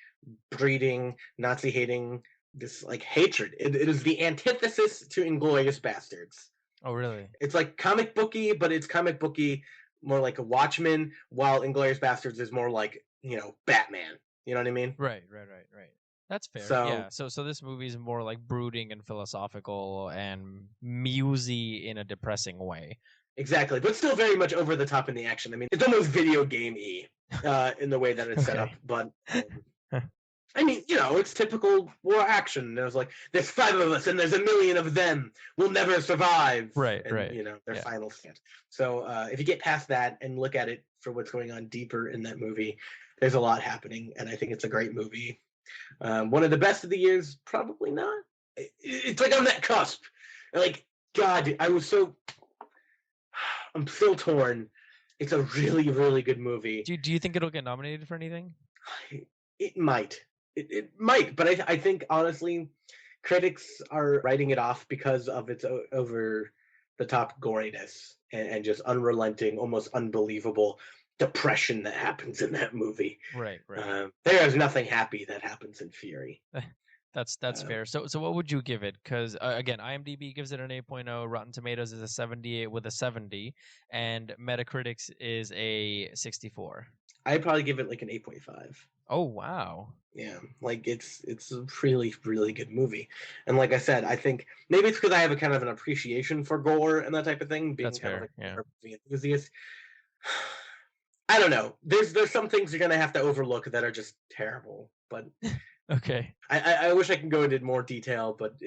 breeding, Nazi hating, this like hatred. It is the antithesis to Inglourious Bastards. Oh, really? It's like comic booky, but it's comic booky more like a Watchmen, while Inglourious Bastards is more like, Batman. You know what I mean? Right. That's fair. So this movie is more like brooding and philosophical and musy in a depressing way. Exactly, but still very much over the top in the action. I mean, it's almost video game-y in the way that it's set up, but I mean, it's typical war action. There's like, there's 5 of us and there's 1 million of them. We'll never survive. Right. Their final stand. So if you get past that and look at it for what's going on deeper in that movie, there's a lot happening, and I think it's a great movie. One of the best of the years, probably not. It's like on that cusp. Like, God, I'm still torn. It's a really, really good movie. Do you think it'll get nominated for anything? It might. It might, but I think, honestly, critics are writing it off because of its over-the-top goriness and just unrelenting, almost unbelievable depression that happens in that movie. Right. There is nothing happy that happens in Fury. That's fair. So what would you give it? Because again, IMDb gives it an 8.0, Rotten Tomatoes is a 78 with a 70, and Metacritic is a 64. I'd probably give it like an 8.5. Oh, wow. Yeah, like it's a really, really good movie. And like I said, I think maybe it's because I have a kind of an appreciation for gore and that type of thing, being That's kind fair. of like a movie enthusiast. I don't know. There's some things you're gonna have to overlook that are just terrible. But okay. I wish I could go into more detail, but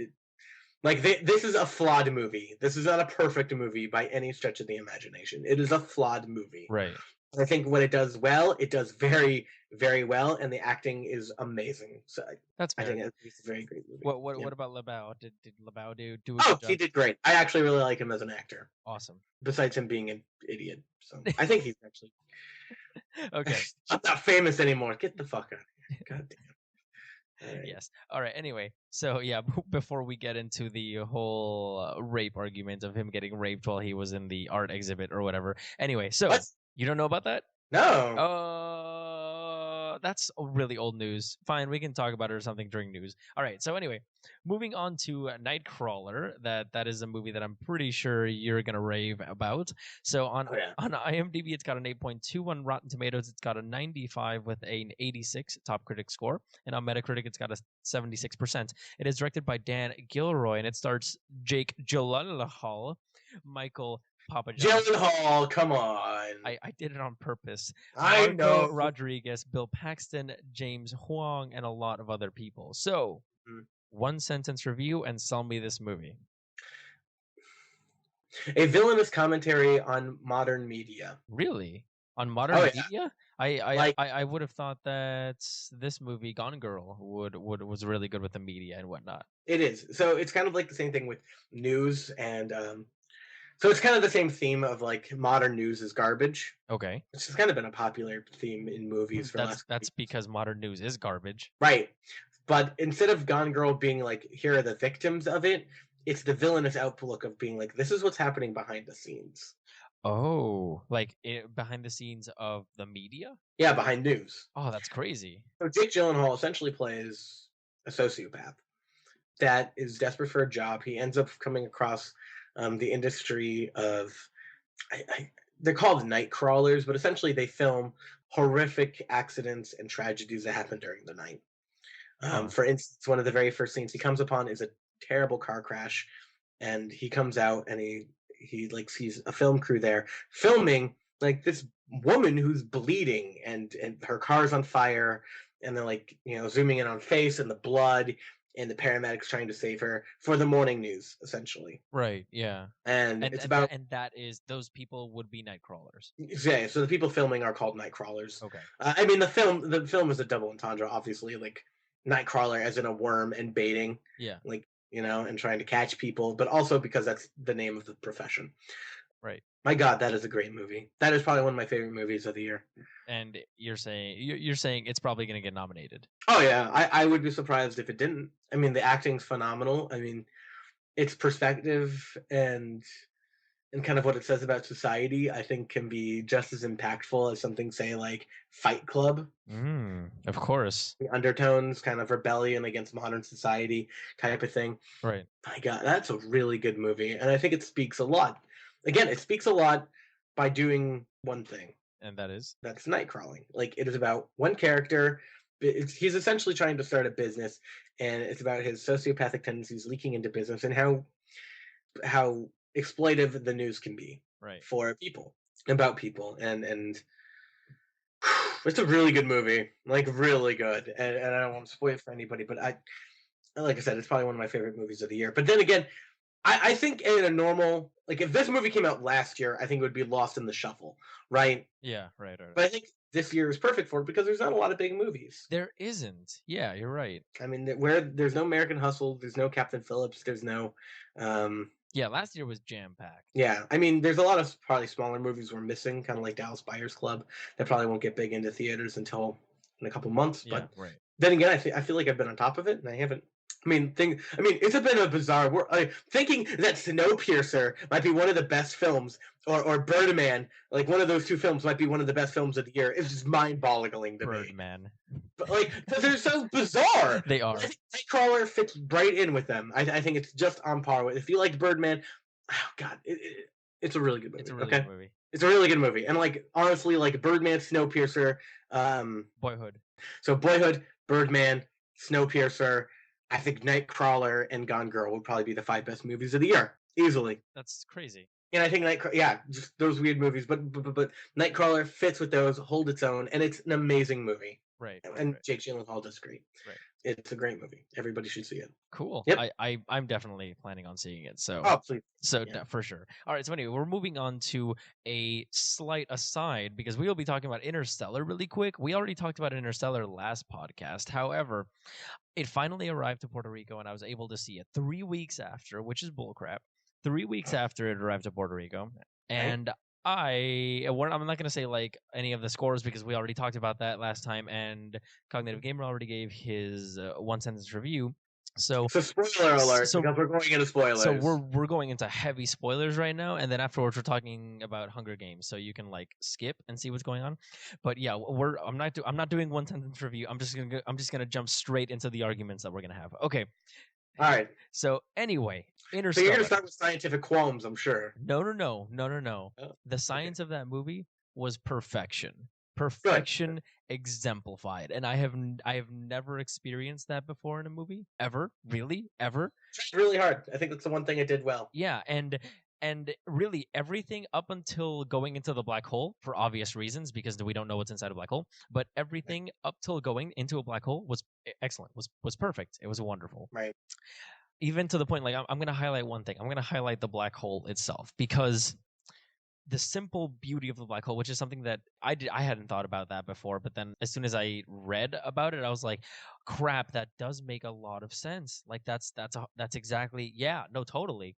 this is a flawed movie. This is not a perfect movie by any stretch of the imagination. It is a flawed movie. Right. I think when it does well, it does very, very well, and the acting is amazing. So that's fair. I think it's a very great movie. What about LeBau? Did LeBau do a good job? He did great. I actually really like him as an actor. Awesome. Besides him being an idiot, so I think he's actually okay. I'm not famous anymore. Get the fuck out of here. God damn. Right. Yes. All right. Anyway, so yeah, before we get into the whole rape argument of him getting raped while he was in the art exhibit or whatever. Anyway, so you don't know about that? No. That's really old news. Fine, we can talk about it or something during news. All right. So anyway, moving on to Nightcrawler. That is a movie that I'm pretty sure you're gonna rave about. So on IMDb, it's got an 8.2. On Rotten Tomatoes, it's got a 95 with an 86 top critic score, and on Metacritic, it's got a 76%. It is directed by Dan Gilroy, and it stars Jake Gyllenhaal, Michael Papa John. Gyllenhaal, come on. I did it on purpose. I know. Rodriguez, Bill Paxton, James Huang, and a lot of other people. So, one sentence review and sell me this movie. A villainous commentary on modern media. Really? On modern media? I would have thought that this movie, Gone Girl, was really good with the media and whatnot. It is. So it's kind of like the same thing with news and so it's kind of the same theme of like modern news is garbage. Okay. It's just kind of been a popular theme in movies for that's because modern news is garbage. Right. But instead of Gone Girl being like, here are the victims of it, it's the villainous outlook of being like, this is what's happening behind the scenes. Oh, like behind the scenes of the media? Yeah, behind news. Oh, that's crazy. So Jake Gyllenhaal essentially plays a sociopath that is desperate for a job. He ends up coming across the industry of, they're called night crawlers, but essentially they film horrific accidents and tragedies that happen during the night. For instance, one of the very first scenes he comes upon is a terrible car crash, and he comes out and he like sees a film crew there filming like this woman who's bleeding and her car's on fire, and they're like, zooming in on face and the blood and the paramedics trying to save her for the morning news, essentially. Right, yeah. And And it's and about that, and that is those people would be Nightcrawlers. yeah, so the people filming are called night crawlers. Okay. I mean, the film is a double entendre, obviously, like Nightcrawler as in a worm and baiting, Yeah. like, and trying to catch people, but also because that's the name of the profession. Right. My God, that is a great movie. That is probably one of my favorite movies of the year. And you're saying it's probably going to get nominated. Oh yeah, I would be surprised if it didn't. I mean, the acting's phenomenal. I mean, its perspective and kind of what it says about society, I think can be just as impactful as something, say, like Fight Club. Of course. The undertones, kind of rebellion against modern society type of thing. Right. My God, that's a really good movie. And I think it speaks a lot. Again, it speaks a lot by doing one thing. And that is? That's night crawling. Like, it is about one character. He's essentially trying to start a business, and it's about his sociopathic tendencies leaking into business and how exploitive the news can be for people, about people, and it's a really good movie, like really good, and I don't want to spoil it for anybody, but like I said, it's probably one of my favorite movies of the year. But then again, I think in a normal, like if this movie came out last year, I think it would be lost in the shuffle, right? Yeah, right. But I think this year is perfect for it because there's not a lot of big movies. There isn't. Yeah, you're right. I mean, where there's no American Hustle, there's no Captain Phillips, there's no yeah, last year was jam-packed. Yeah, I mean, there's a lot of probably smaller movies we're missing, kind of like Dallas Buyers Club, that probably won't get big into theaters until in a couple months. Yeah, but right. Then again, I feel like I've been on top of it, and I haven't. I mean, it's a bit of a bizarre. Thinking that Snowpiercer might be one of the best films, or Birdman, like one of those two films, might be one of the best films of the year. It's just mind-boggling to me. Birdman. But because they're so bizarre. They are. Nightcrawler fits right in with them. I think it's just on par with. If you liked Birdman, oh God, it's a really good movie. It's a really good movie. It's a really good movie, and like honestly, like Birdman, Snowpiercer, Boyhood. So Boyhood, Birdman, Snowpiercer. I think Nightcrawler and Gone Girl would probably be the 5 best movies of the year, easily. That's crazy. And I think just those weird movies, but Nightcrawler fits with those, hold its own, and it's an amazing movie. Right. And Jake Gyllenhaal does great. Right. It's a great movie. Everybody should see it. Cool. Yep. I'm definitely planning on seeing it. So. Oh, please. So for sure. All right. So anyway, we're moving on to a slight aside because we will be talking about Interstellar really quick. We already talked about Interstellar last podcast. However, it finally arrived to Puerto Rico, and I was able to see it 3 weeks after, which is bullcrap. 3 weeks after it arrived to Puerto Rico, and I'm not going to say like any of the scores because we already talked about that last time, and Cognitive Gamer already gave his one sentence review. So spoiler alert, because we're going into spoilers. So we're going into heavy spoilers right now, and then afterwards we're talking about Hunger Games, so you can like skip and see what's going on. But yeah, I'm not doing one sentence review. I'm just gonna jump straight into the arguments that we're gonna have. Okay. All right. So anyway, Interstellar. So you're gonna start with scientific qualms, I'm sure. No. Oh, The science of that movie was perfection. Perfection exemplified, and I have never experienced that before in a movie ever. Really, ever. It's really hard. I think that's the one thing it did well. Yeah, and really everything up until going into the black hole, for obvious reasons, because we don't know what's inside a black hole. But everything up till going into a black hole was excellent. Was perfect. It was wonderful. Right. Even to the point, like I'm going to highlight one thing. I'm going to highlight the black hole itself because the simple beauty of the black hole, which is something that I hadn't thought about that before, but then as soon as I read about it, I was like, crap, that does make a lot of sense. Like that's exactly, yeah, no, totally.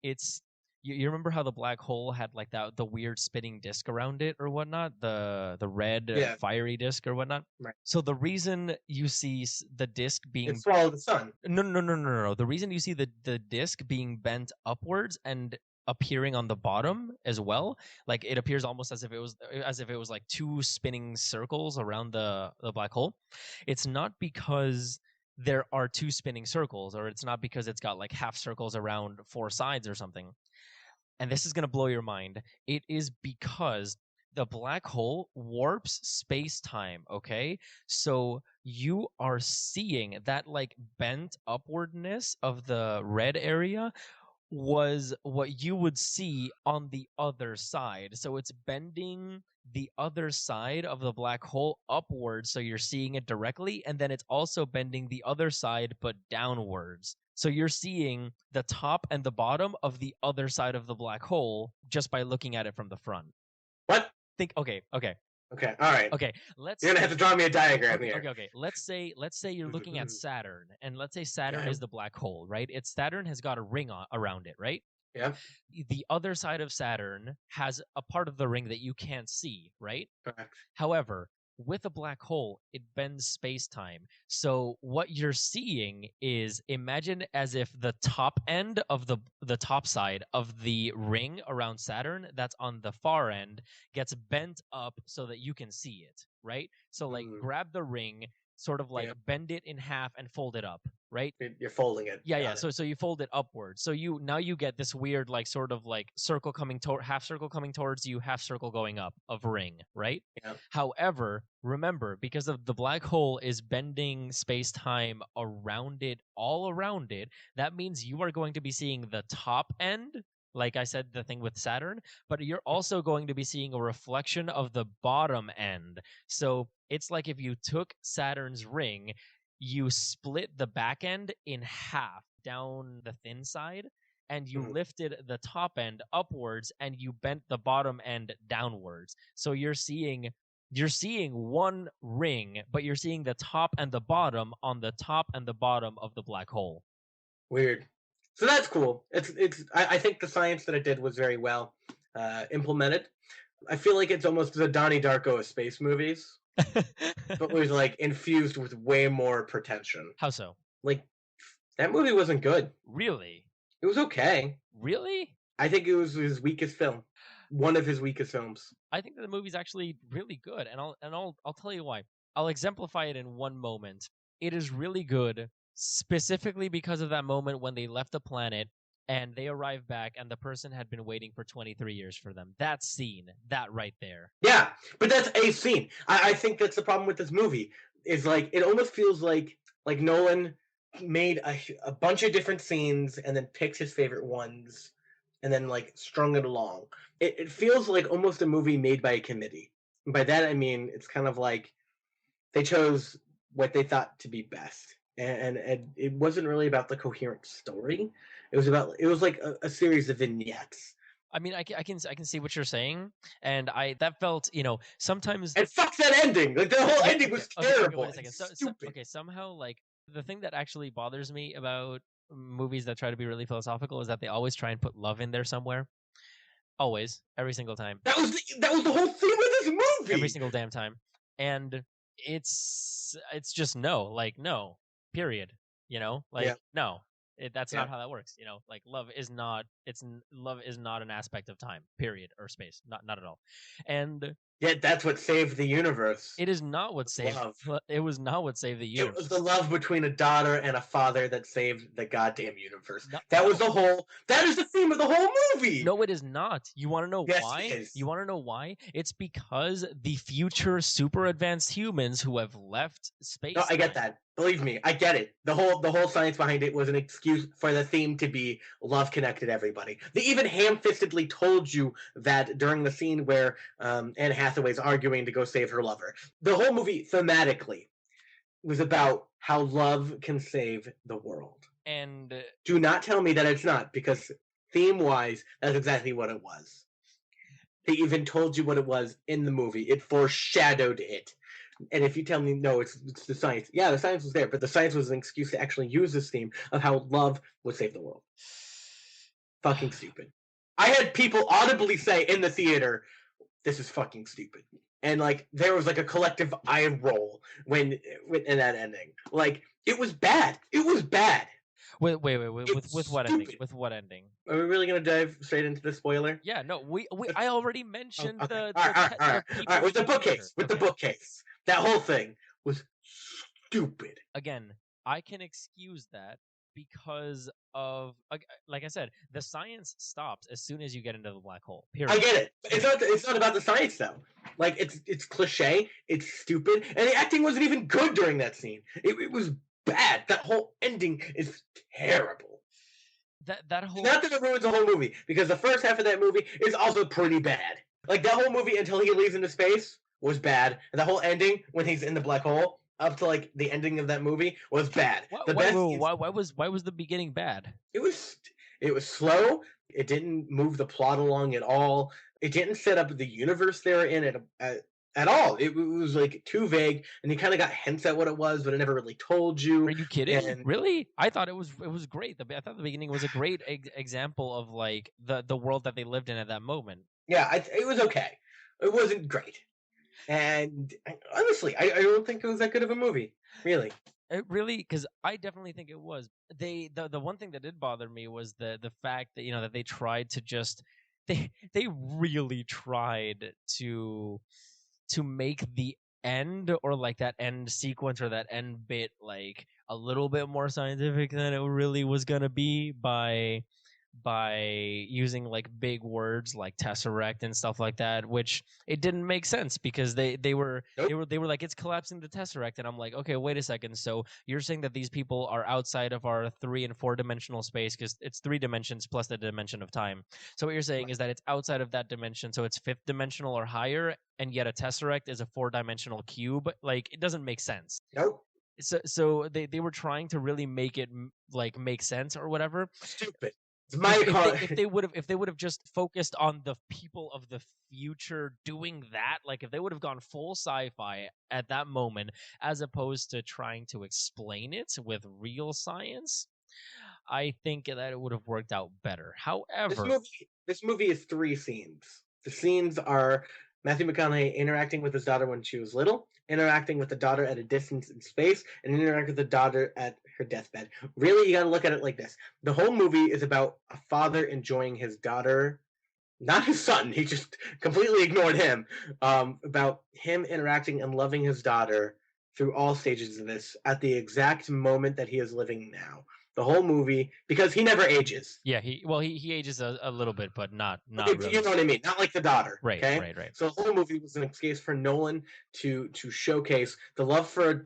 It's you remember how the black hole had like the weird spinning disc around it or whatnot, the red fiery disc or whatnot. Right. So the reason you see the disc being It swallowed the sun. No. The reason you see the disc being bent upwards and appearing on the bottom as well, like it appears almost as if it was like two spinning circles around the black hole. It's not because there are two spinning circles, or it's not because it's got like half circles around four sides or something. And this is going to blow your mind. It is because the black hole warps space-time, okay? So you are seeing that like bent upwardness of the red area was what you would see on the other side. So it's bending the other side of the black hole upwards, so you're seeing it directly, and then it's also bending the other side but downwards. So you're seeing the top and the bottom of the other side of the black hole just by looking at it from the front. What? Okay. Okay, all right. Okay, you're gonna have to draw me a diagram here. Okay. Let's say you're looking at Saturn, and let's say Saturn is the black hole, right? Saturn has got a ring around it, right? Yeah. The other side of Saturn has a part of the ring that you can't see, right? Correct. However, with a black hole, it bends space-time. So what you're seeing is, imagine as if the top end of the top side of the ring around Saturn that's on the far end gets bent up so that you can see it, right? So like grab the ring, sort of like bend it in half and fold it up, right? You're folding it. Yeah. So you fold it upwards. So you get this weird like sort of like circle coming half circle coming towards you, half circle going up of ring, right? Yeah. However, remember, because of the black hole is bending space-time around it, all around it, that means you are going to be seeing the top end, like I said, the thing with Saturn, but you're also going to be seeing a reflection of the bottom end. So it's like if you took Saturn's ring, you split the back end in half down the thin side, and you lifted the top end upwards, and you bent the bottom end downwards. So you're seeing one ring, but you're seeing the top and the bottom on the top and the bottom of the black hole. Weird. So that's cool. I think the science that it did was very well implemented. I feel like it's almost the Donnie Darko of space movies, but was like infused with way more pretension. How so? Like, that movie wasn't good. Really? It was okay. Really? I think it was his weakest film. One of his weakest films. I think that the movie's actually really good, and I'll tell you why. I'll exemplify it in one moment. It is really good, specifically because of that moment when they left the planet and they arrived back and the person had been waiting for 23 years for them. That scene, that right there. Yeah, but that's a scene. I think that's the problem with this movie. Is like, it almost feels like Nolan made a bunch of different scenes and then picked his favorite ones and then like strung it along. It feels like almost a movie made by a committee. And by that I mean it's kind of like they chose what they thought to be best, and it wasn't really about the coherent story. It was like a series of vignettes. I mean, I can see what you're saying, and that felt, sometimes. And fuck that ending! Like, the whole ending was terrible. Wait a second. Okay, somehow, like, the thing that actually bothers me about movies that try to be really philosophical is that they always try and put love in there somewhere. Always, every single time. That was the whole theme of this movie. Every single damn time, and it's just no, period. No. That's not how that works. Like love is not an aspect of time, period, or space. Not at all. And yet that's what saved the universe. It is not what saved love. It was not what saved the universe. It was the love between a daughter and a father that saved the goddamn universe. That is the theme of the whole movie. No, it is not. You want to know why? It is. You want to know why? It's because the future super advanced humans who have left space. No, I get that. Believe me, I get it. The whole science behind it was an excuse for the theme to be love connected everybody. They even ham-fistedly told you that during the scene where Anne Hathaway's arguing to go save her lover. The whole movie, thematically, was about how love can save the world. And do not tell me that it's not, because theme-wise, that's exactly what it was. They even told you what it was in the movie. It foreshadowed it. And if you tell me, no, it's the science. Yeah, the science was there, but the science was an excuse to actually use this theme of how love would save the world. Fucking stupid. I had people audibly say in the theater, "This is fucking stupid," and like there was like a collective eye roll when in that ending. Like it was bad. It was bad. Wait, It's with what ending? stupid. With what ending? Are we really gonna dive straight into the spoiler? Yeah, no, I already Oh, mentioned okay. the All right, all right, all right, people all right. With the in the bookcase, future. with the bookcase, that whole thing was stupid. Again, I can excuse that because of like I said, the science stops as soon as you get into the black hole. Period. I get it. It's not about the science though. Like it's cliche. It's stupid, and the acting wasn't even good during that scene. It was bad. That whole ending is terrible. That whole Not that it ruins the whole movie, because the first half of that movie is also pretty bad. Like that whole movie until he leaves into space was bad, and the whole ending when he's in the black hole up to like the ending of that movie was bad. why was the beginning bad? It was slow. It didn't move the plot along at all. It didn't set up the universe they were in at all. It was like too vague, and you kind of got hints at what it was, but it never really told you. Are you kidding? And Really? I thought it was great. I thought the beginning was a great example of like the world that they lived in at that moment. yeah, it was okay. It wasn't great. And honestly, I don't think it was that good of a movie. Really. It really, because I definitely think it was. The one thing that did bother me was the fact that that they tried to just they really tried to make the end, or like that end sequence or that end bit, like a little bit more scientific than it really was gonna be by using like big words like tesseract and stuff like that, which it didn't make sense because they were Nope. they were like, it's collapsing the tesseract, and I'm like, okay, wait a second, so you're saying that these people are outside of our 3 and 4 dimensional space, because it's 3 dimensions plus the dimension of time. So what you're saying is that it's outside of that dimension, so it's 5th dimensional or higher, and yet a tesseract is a 4-dimensional cube. Like, it doesn't make sense. Nope. So they were trying to really make it like make sense or whatever. Stupid. It's my car. If they would have just focused on the people of the future doing that, like if they would have gone full sci-fi at that moment, as opposed to trying to explain it with real science, I think that it would have worked out better. However, This movie is 3 scenes. The scenes are Matthew McConaughey interacting with his daughter when she was little, interacting with the daughter at a distance in space, and interacting with the daughter at her deathbed. Really, you got to look at it like this. The whole movie is about a father enjoying his daughter, not his son. He just completely ignored him. About him interacting and loving his daughter through all stages of this at the exact moment that he is living now. The whole movie, because he never ages. yeah, he ages a little bit, but not Okay, really. you know what I mean? Not like the daughter. Right, okay? right. So the whole movie was an excuse for Nolan to showcase the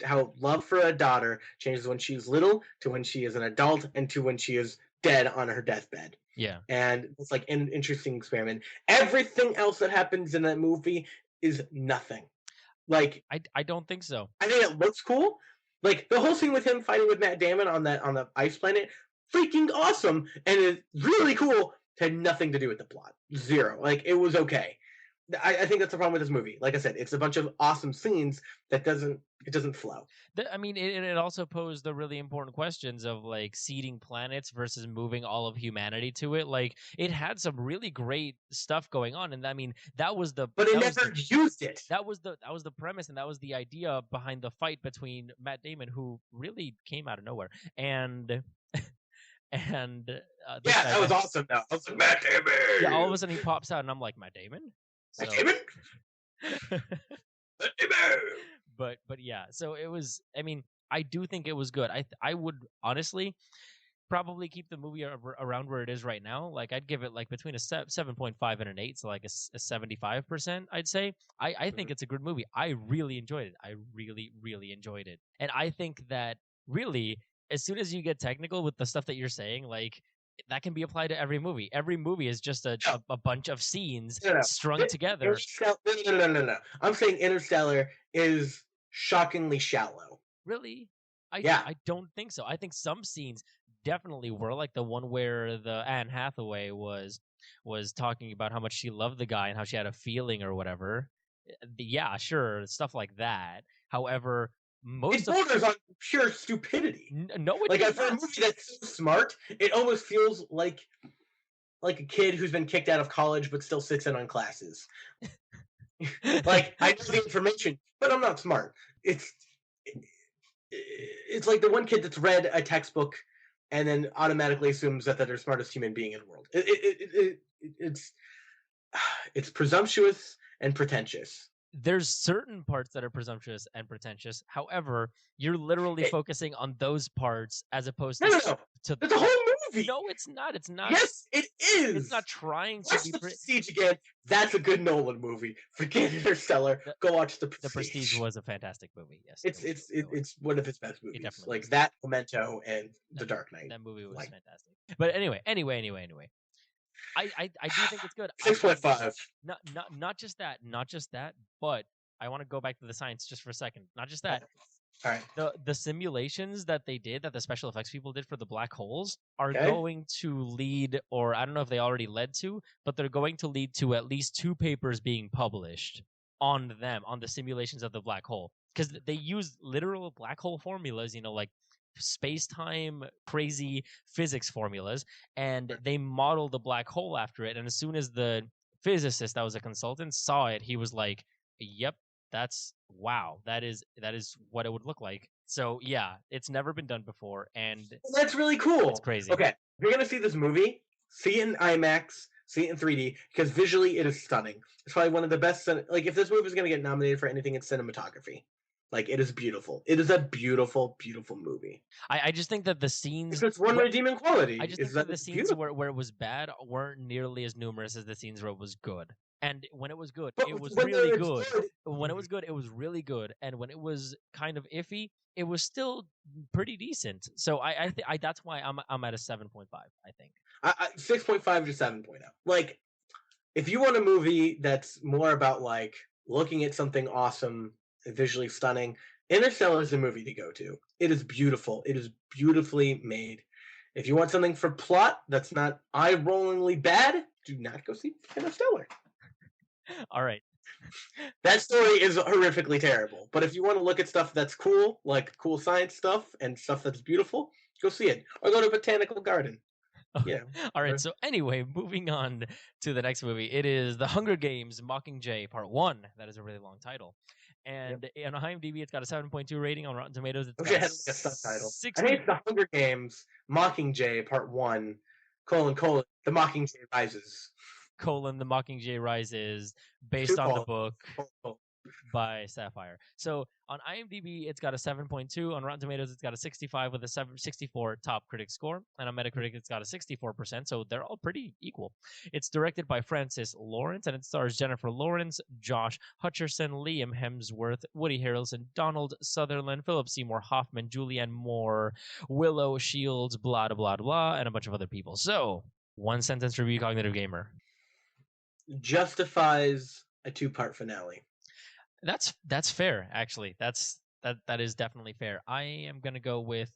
how love for a daughter changes when she's little to when she is an adult and to when she is dead on her deathbed. Yeah. And it's like an interesting experiment. Everything else that happens in that movie is nothing. Like, I don't think so. I think it looks cool. Like the whole scene with him fighting with Matt Damon on the ice planet, freaking awesome, and it's really cool. Had nothing to do with the plot. Zero. Like it was okay. I think that's the problem with this movie. Like I said, it's a bunch of awesome scenes that doesn't flow. I mean, it also posed the really important questions of like seeding planets versus moving all of humanity to it. Like, it had some really great stuff going on, and I mean, that was the But it never used it. That was the premise, and that was the idea behind the fight between Matt Damon, who really came out of nowhere, and and yeah, that was awesome. Though I was like, Matt Damon. Yeah, all of a sudden he pops out, and I'm like, Matt Damon. Matt Damon. Matt Damon. But yeah, so it was. I mean, I do think it was good. I would honestly probably keep the movie around where it is right now. Like, I'd give it like between a 7.5 and an 8, so like a 75%, I'd say. I think it's a good movie. I really enjoyed it. I really enjoyed it. And I think that really, as soon as you get technical with the stuff that you're saying, like, that can be applied to every movie. Every movie is just a bunch of scenes strung together. No. I'm saying Interstellar is shockingly shallow. Really? I don't think so. I think some scenes definitely were, like the one where the Anne Hathaway was talking about how much she loved the guy and how she had a feeling or whatever. Yeah, sure, stuff like that. However, it borders on pure stupidity. No, it like does for a not. movie that's so smart, it almost feels like like a kid who's been kicked out of college but still sits in on classes. Like, I know the information, but I'm not smart. It's like the one kid that's read a textbook and then automatically assumes that they're the smartest human being in the world. It's presumptuous and pretentious. There's certain parts that are presumptuous and pretentious. However, you're literally focusing on those parts as opposed to No. It's a whole movie. No, it's not. It's not. Yes, it is. It's not trying to watch be. The Prestige again. That's a good Nolan movie. Forget Interstellar. Go watch The Prestige. The Prestige was a fantastic movie. Yes, it's one of his best movies. Like was. That, Memento, and The Dark Knight. That movie was fantastic. But anyway. I do think it's good. 6.5. Not just that, but I want to go back to the science just for a second. Not just that. All right. The simulations that they did, that the special effects people did for the black holes, are going to lead, or I don't know if they already led to, but they're going to lead to at least 2 papers being published on them, on the simulations of the black hole. Because they use literal black hole formulas, like space-time crazy physics formulas, and they model the black hole after it. And as soon as the physicist that was a consultant saw it, he was like, yep, that is what it would look like. So yeah, it's never been done before, and that's really cool. It's crazy. Okay, if you're gonna see this movie, see it in IMAX, see it in 3D, because visually it is stunning. It's probably one of the best. Like, if this movie is gonna get nominated for anything, it's cinematography. Like, it is beautiful. It is a beautiful, beautiful movie. I just think that the scenes... It's one redeeming quality. I just think that the scenes where it was bad weren't nearly as numerous as the scenes where it was good. And when it was good, it was really good. When it was good, it was really good. And when it was kind of iffy, it was still pretty decent. So I that's why I'm at a 7.5, I think. 6.5 to 7.0. Like, if you want a movie that's more about, like, looking at something awesome, visually stunning, Interstellar is a movie to go to. It is beautiful. It is beautifully made. If you want something for plot that's not eye-rollingly bad, do not go see Interstellar. All right. That story is horrifically terrible. But if you want to look at stuff that's cool, like cool science stuff and stuff that's beautiful, go see it. Or go to Botanical Garden. Yeah. All right. So anyway, moving on to the next movie. It is The Hunger Games: Mockingjay Part 1. That is a really long title. And on IMDb, it's got a 7.2 rating. On Rotten Tomatoes, it's got a subtitle. I think it's The Hunger Games: Mockingjay Part 1, : The Mockingjay Rises. The Mockingjay Rises, based on the book by Sapphire. So on IMDb, it's got a 7.2. On Rotten Tomatoes, it's got a 65 with a 64 top critic score. And on Metacritic, it's got a 64%. So they're all pretty equal. It's directed by Francis Lawrence, and it stars Jennifer Lawrence, Josh Hutcherson, Liam Hemsworth, Woody Harrelson, Donald Sutherland, Philip Seymour Hoffman, Julianne Moore, Willow Shields, blah, blah, blah, and a bunch of other people. So, one sentence review, Cognitive Gamer. Justifies a 2-part finale. That's fair, actually. That is definitely fair. I am gonna go with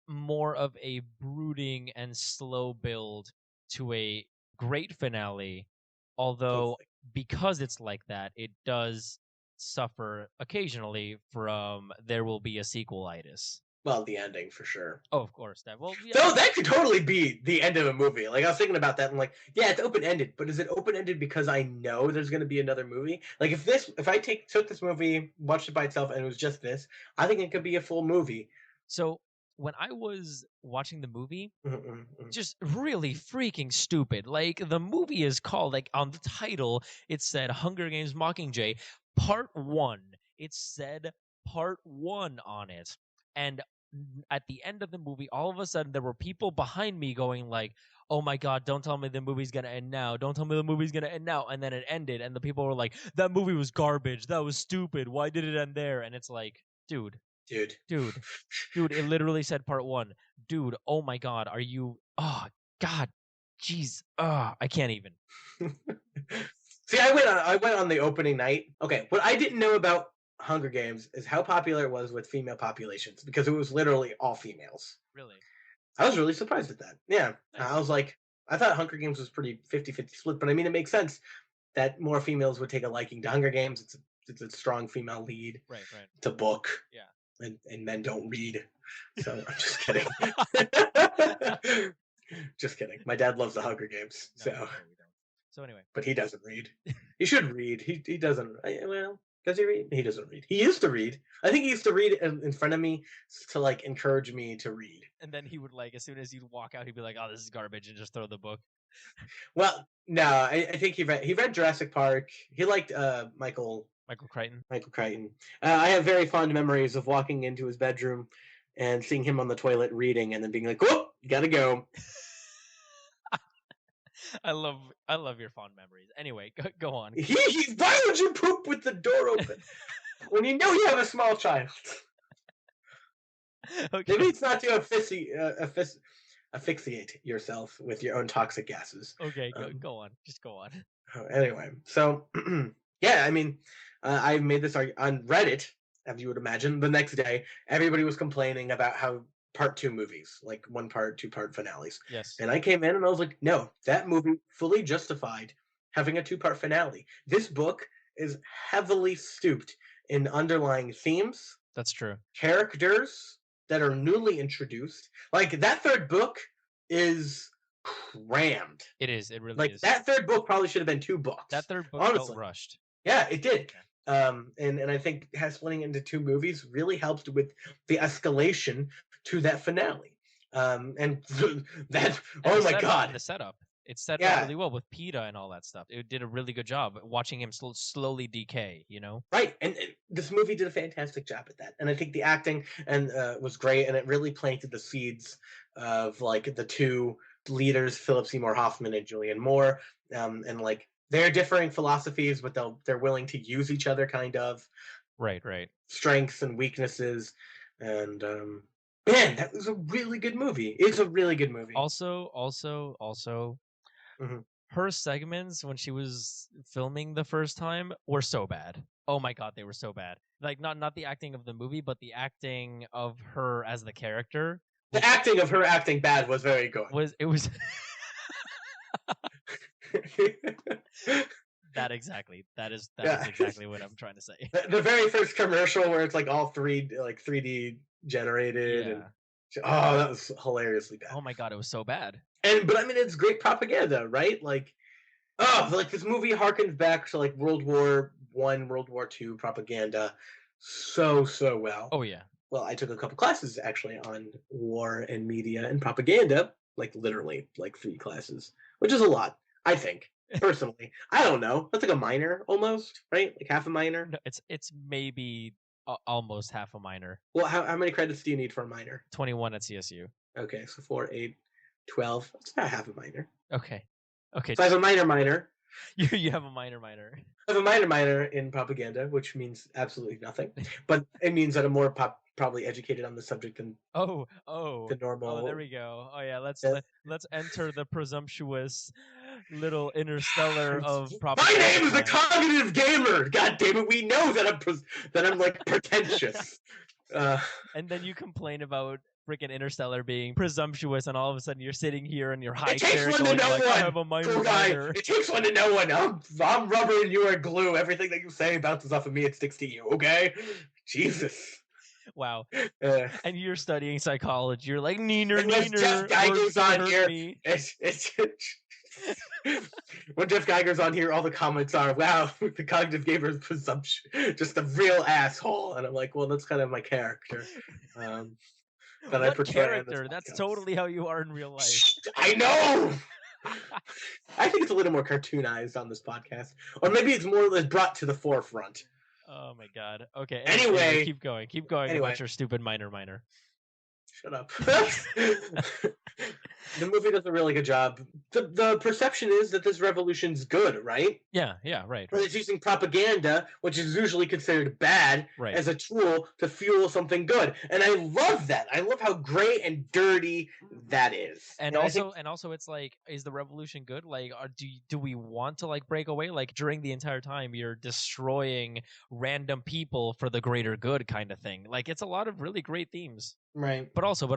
more of a brooding and slow build to a great finale, although because it's like that, it does suffer occasionally from there will be a sequelitis. Well, the ending for sure. Oh, of course. That could totally be the end of a movie. Like, I was thinking about that, and like, yeah, it's open ended, but is it open ended because I know there's going to be another movie? Like, if I took this movie, watched it by itself, and it was just this, I think it could be a full movie. So when I was watching the movie, just really freaking stupid. Like, the movie is called, like, on the title, it said Hunger Games: Mockingjay Part 1. It said Part 1 on it. And at the end of the movie, all of a sudden, there were people behind me going like, oh my God, don't tell me the movie's going to end now. Don't tell me the movie's going to end now. And then it ended, and the people were like, that movie was garbage. That was stupid. Why did it end there? And it's like, dude, it literally said Part 1. Dude, oh my God, are you... Oh, God, jeez. I can't even. See, I went on the opening night. Okay, what I didn't know about Hunger Games is how popular it was with female populations, because it was literally all females. Really? I was really surprised at that. Yeah. Nice. I was like, I thought Hunger Games was pretty 50-50 split, but I mean, it makes sense that more females would take a liking to Hunger Games. It's a strong female lead. Right. It's a book. Yeah. And men don't read. So I'm just kidding. Just kidding. My dad loves the Hunger Games, No, so. we don't. So anyway. But he doesn't read. He should read. He doesn't. Well, does he read? He doesn't read. He used to read. I think he used to read in front of me to like encourage me to read. And then he would like, as soon as you'd walk out, he'd be like, "Oh, this is garbage," and just throw the book. Well, no, I think he read Jurassic Park. He liked Michael Crichton. Michael Crichton. I have very fond memories of walking into his bedroom and seeing him on the toilet reading, and then being like, "Whoop, gotta go." I love your fond memories. Anyway, go on. Why would you poop with the door open when you know you have a small child? Okay. Maybe it's not to asphyxiate yourself with your own toxic gases. Okay, go on. Just go on. Anyway, so yeah, I mean, I made this argument on Reddit, as you would imagine. The next day, everybody was complaining about how part 2 movies, like 1-part, 2-part finales. Yes. And I came in and I was like, no, that movie fully justified having a 2-part finale. This book is heavily stooped in underlying themes. That's true. Characters that are newly introduced. Like, that 3rd book is crammed. It is. It really like, is. That 3rd book probably should have been 2 books. That 3rd book honestly. felt rushed. Yeah, it did. And I think splitting into 2 movies really helped with the escalation to that finale. And that, oh my God. The setup. It set up really well with PETA and all that stuff. It did a really good job watching him slowly decay, you know? Right. And this movie did a fantastic job at that. And I think the acting was great. And it really planted the seeds of like the 2 leaders, Philip Seymour Hoffman and Julianne Moore. And like they're differing philosophies, but they're willing to use each other kind of. Right. Strengths and weaknesses. And man, that was a really good movie. It's a really good movie. Also, mm-hmm. Her segments when she was filming the first time were so bad. Oh my God, they were so bad. Like not the acting of the movie, but the acting of her as the character. The acting of her acting bad was very good. It was That exactly. That is exactly what I'm trying to say. The very first commercial where it's like all 3D generated. Yeah. And, oh, that was hilariously bad. Oh my God, it was so bad. But I mean, it's great propaganda, right? Like, like this movie harkens back to like World War I, World War II propaganda so well. Oh yeah. Well, I took a couple classes actually on war and media and propaganda, like literally like 3 classes, which is a lot, I think. Personally, I don't know. That's like a minor almost, right? Like half a minor. No, it's maybe almost half a minor. Well, how many credits do you need for a minor? 21 at CSU. Okay, so 4, 8, 12. That's about half a minor. Okay. So I have a minor. You have a minor. I have a minor in propaganda, which means absolutely nothing. But it means that I'm more probably educated on the subject than the normal. Oh, there we go. Oh yeah, let's enter the presumptuous little interstellar of propaganda. My name is a cognitive gamer. God damn it, we know that I'm like pretentious. And then you complain about freaking Interstellar being presumptuous, and all of a sudden you're sitting here in your high chair going like, I have a minor. It takes one to know one. I'm rubber and you are glue. Everything that you say bounces off of me, it sticks to you, okay? Jesus. Wow. And you're studying psychology. You're like, neener. Jeff Geiger's on here. When Jeff Geiger's on here, all the comments are, wow, the cognitive gamer is presumption, just a real asshole. And I'm like, well, that's kind of my character. That I portray character? That's totally how you are in real life. I know! I think it's a little more cartoonized on this podcast. Or maybe it's more brought to the forefront. Oh my God. Okay. Anyway. Keep going about your stupid minor. Shut up. The movie does a really good job. The perception is that this revolution's good, right? Yeah, right. But it's using propaganda, which is usually considered bad, as a tool to fuel something good. And I love that. I love how gray and dirty that is. And also it's like, is the revolution good? Like, do we want to like break away? Like during the entire time you're destroying random people for the greater good kind of thing. Like it's a lot of really great themes. Right. But also,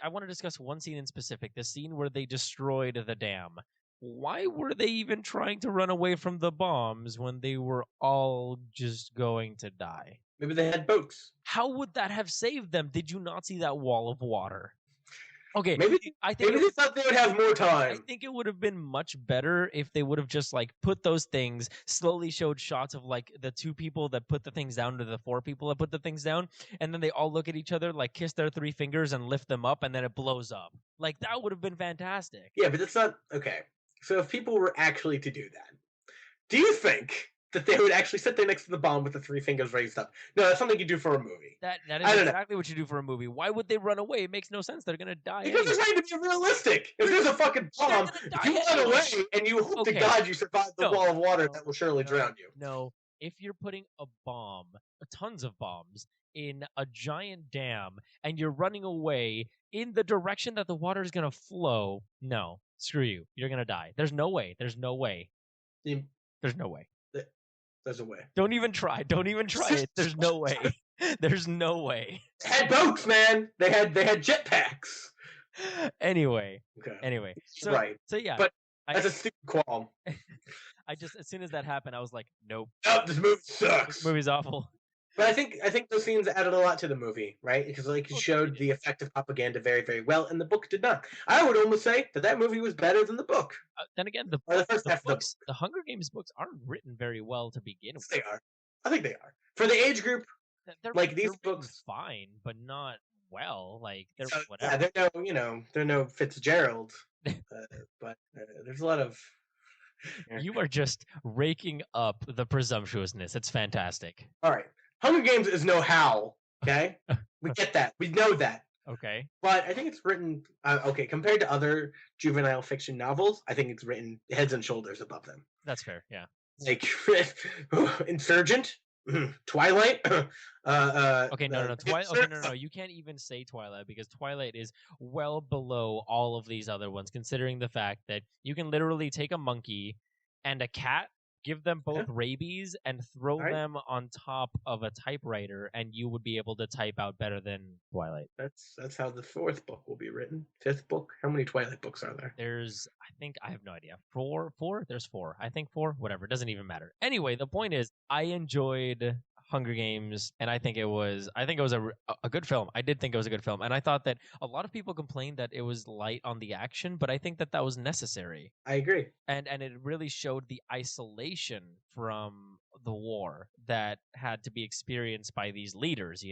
I want to discuss one scene in specific, the scene where they destroyed the dam. Why were they even trying to run away from the bombs when they were all just going to die? Maybe they had boats. How would that have saved them? Did you not see that wall of water? Okay, Maybe I think they thought they would have more I time. think it would have been much better if they would have just like put those things, slowly showed shots of like the 2 people that put the things down to the 4 people that put the things down, and then they all look at each other, like kiss their 3 fingers and lift them up, and then it blows up. Like that would have been fantastic. Yeah, but that's not okay. So if people were actually to do that, do you think that they would actually sit there next to the bomb with the 3 fingers raised up? No, that's something you do for a movie. That I is don't know. exactly what you do for a movie. Why would they run away? It makes no sense. They're gonna die Because anyway. they're trying to be realistic. If there's a fucking bomb, if you run away and you hope to Okay. God you survive the wall of water, No, that will surely drown you. No, if you're putting a bomb, tons of bombs, in a giant dam, and you're running away in the direction that the water is gonna flow, no, screw you. You're gonna die. There's no way. There's no way. You- There's no way. There's a way. Don't even try. Don't even try it. There's no way. There's no way. They had boats, man. They had jetpacks. Anyway. Okay. Anyway. Right. So yeah. But that's a stupid qualm. I just, as soon as that happened, I was like, nope. Oh, this movie sucks. This movie's awful. But I think those scenes added a lot to the movie, right? Because like it showed the effect of propaganda very, very well, and the book did not. I would almost say that movie was better than the book. Then again, the Hunger Games books aren't written very well to begin with. They are. I think they are. For the age group, these books, fine, but not well. Like they're whatever. Yeah, they're no Fitzgerald, but there's a lot of. You are just raking up the presumptuousness. It's fantastic. All right. Hunger Games is no Hal, okay? We get that. We know that. Okay. But I think it's written, compared to other juvenile fiction novels, I think it's written heads and shoulders above them. That's fair, yeah. Like, Insurgent, Twilight. Okay, no. Twilight. Okay, no. You can't even say Twilight because Twilight is well below all of these other ones, considering the fact that you can literally take a monkey and a cat, give them both rabies, and throw them on top of a typewriter, and you would be able to type out better than Twilight. That's how the 4th book will be written. 5th book. How many Twilight books are there? I have no idea. 4? There's 4. I think 4. Whatever. It doesn't even matter. Anyway, the point is, I enjoyed Hunger Games, and I think it was a good film. I did think it was a good film, and I thought that a lot of people complained that it was light on the action, but I think that was necessary. I agree. And it really showed the isolation from the war that had to be experienced by these leaders,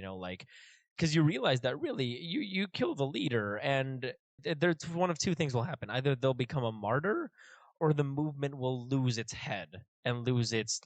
because you realize that really you kill the leader, and there's one of 2 things will happen. Either they'll become a martyr, or the movement will lose its head and lose its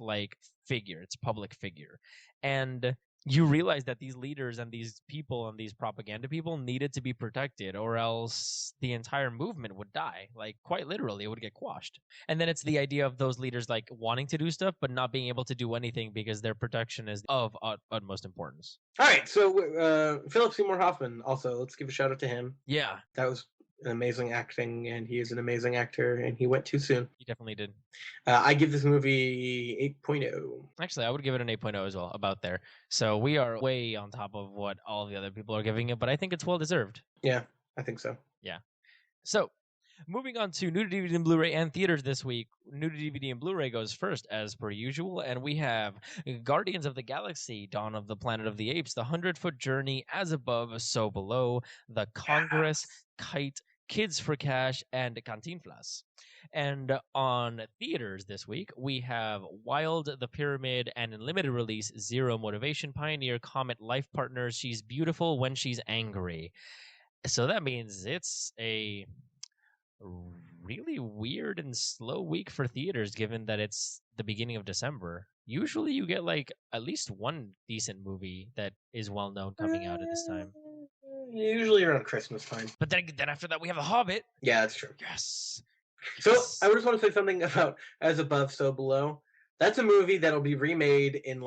figure, its public figure. And you realize that these leaders and these people and these propaganda people needed to be protected, or else the entire movement would die. Quite literally, it would get quashed. And then it's the idea of those leaders wanting to do stuff but not being able to do anything because their protection is of utmost importance. All right, so Philip Seymour Hoffman, also, let's give a shout out to him. Yeah. That was an amazing acting, and he is an amazing actor, and he went too soon. He definitely did. I give this movie 8.0. Actually, I would give it an 8.0 as well, about there. So we are way on top of what all of the other people are giving it, but I think it's well deserved. Yeah, I think so. Yeah. So, moving on to new to DVD and Blu-ray and theaters this week. New to DVD and Blu-ray goes first, as per usual, and we have Guardians of the Galaxy, Dawn of the Planet of the Apes, The 100-Foot Journey, As Above, So Below, The Congress, Kite, Kids for Cash, and Cantinflas. And on theaters this week, we have Wild, The Pyramid, and in limited release, Zero Motivation, Pioneer, Comet, Life Partners, She's Beautiful When She's Angry. So that means it's a really weird and slow week for theaters, given that it's the beginning of December. Usually you get at least one decent movie that is well known coming out at this time. Usually around Christmas time. But then after that we have The Hobbit. Yeah, that's true. Yes. So I just want to say something about As Above, So Below. That's a movie that'll be remade in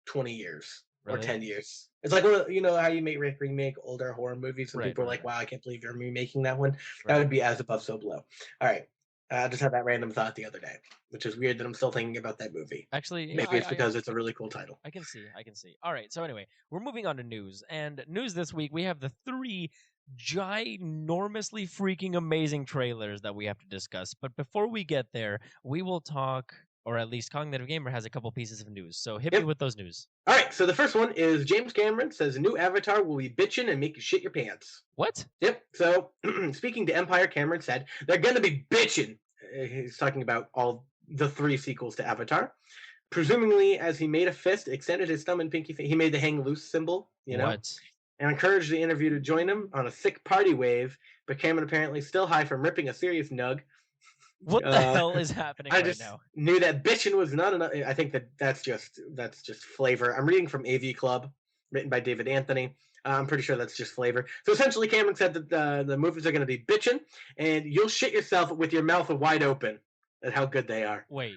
20 years or 10 years. It's like, how you remake older horror movies, and people are like, wow, I can't believe you're remaking that one. That would be As Above, So Below. All right. I just had that random thought the other day, which is weird that I'm still thinking about that movie. Actually, maybe it's because it's a really cool title. I can see. All right. So anyway, we're moving on to news. And news this week, we have the 3 ginormously freaking amazing trailers that we have to discuss. But before we get there, we will talk or at least Cognitive Gamer has a couple pieces of news. So hit Yep. me with those news. All right, so the first one is James Cameron says a new Avatar will be bitchin' and make you shit your pants. What? Yep. So speaking to Empire, Cameron said they're gonna be bitchin'. He's talking about all the 3 sequels to Avatar. Presumably, as he made a fist, extended his thumb and pinky, he made the hang loose symbol, and encouraged the interview to join him on a sick party wave. But Cameron apparently still high from ripping a serious nug. What the hell is happening right now? Knew that bitchin' was not enough. I think that's just flavor. I'm reading from AV Club, written by David Anthony. I'm pretty sure that's just flavor. So essentially, Cameron said that the movies are going to be bitchin', and you'll shit yourself with your mouth wide open at how good they are. Wait.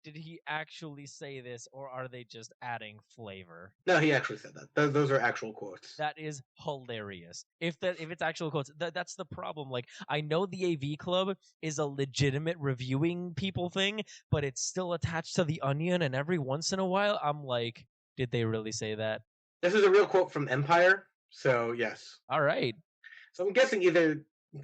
Did he actually say this, or are they just adding flavor? No, he actually said that. Those are actual quotes. That is hilarious. If it's actual quotes, that's the problem. Like, I know the AV Club is a legitimate reviewing people thing, but it's still attached to The Onion, and every once in a while, I'm like, did they really say that? This is a real quote from Empire, so yes. All right. So I'm guessing either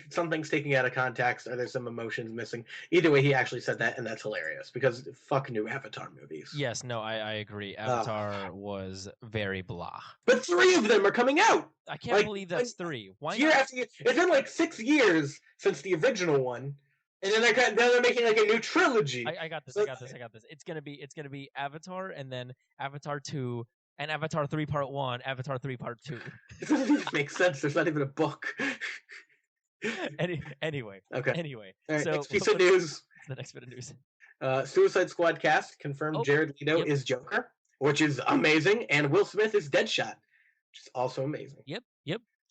something's taken out of context or there's some emotions missing. Either way, he actually said that, and that's hilarious because fuck new Avatar movies. Yes, no, I agree. Avatar was very blah. But 3 of them are coming out. I can't believe that's 3. Why year not? After year, it's been like 6 years since the original one, and then they're making like a new trilogy. I got this. It's gonna be Avatar, and then Avatar 2, and Avatar 3 Part 1, Avatar 3 Part 2. It doesn't even make sense. There's not even a book. Anyway. Okay. Anyway. All right, so next piece of news. The next bit of news. Suicide Squad cast confirmed Jared Leto is Joker, which is amazing, and Will Smith is Deadshot, which is also amazing. Yep.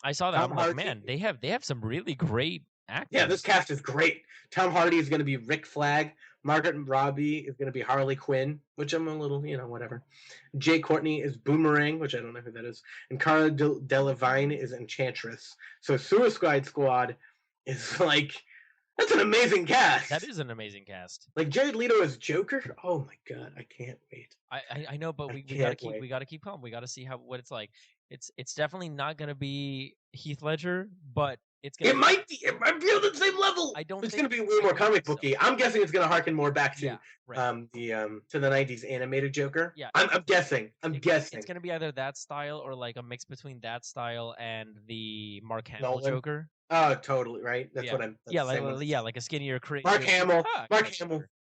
I saw that. I'm like, man, they have some really great actors. Yeah, this cast is great. Tom Hardy is going to be Rick Flag. Margaret Robbie is going to be Harley Quinn, which I'm a little, whatever. Jay Courtney is Boomerang, which I don't know who that is. And Cara Delevingne is Enchantress. So Suicide Squad is like, that's an amazing cast. That is an amazing cast. Like Jared Leto as Joker. Oh my god, I can't wait. I know, but we gotta keep calm. We gotta see what it's like. It's definitely not gonna be Heath Ledger, but it might be on the same level. It's gonna be a little more comic booky. I'm guessing it's gonna harken more back to to the 90s animated Joker. Yeah. I'm guessing. It's gonna be either that style or like a mix between that style and the Mark Hamill Joker. Oh, totally right. That's what I'm. Like a skinnier, Mark Hamill.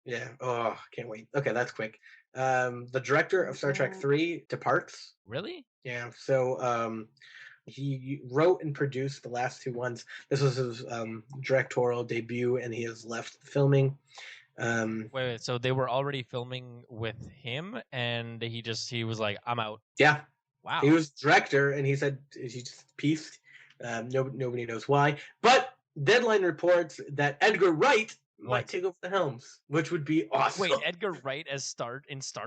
Yeah. Oh, can't wait. Okay, that's quick. The director of Star Trek 3 departs. Really? Yeah. So he wrote and produced the last 2 ones. This was his directorial debut, and he has left filming. Wait. So they were already filming with him, and he was like, "I'm out." Yeah. Wow. He was director, and he said he just pieced. Nobody knows why, but Deadline reports that Edgar Wright might take over the helms, which would be awesome. Wait, Edgar Wright as Star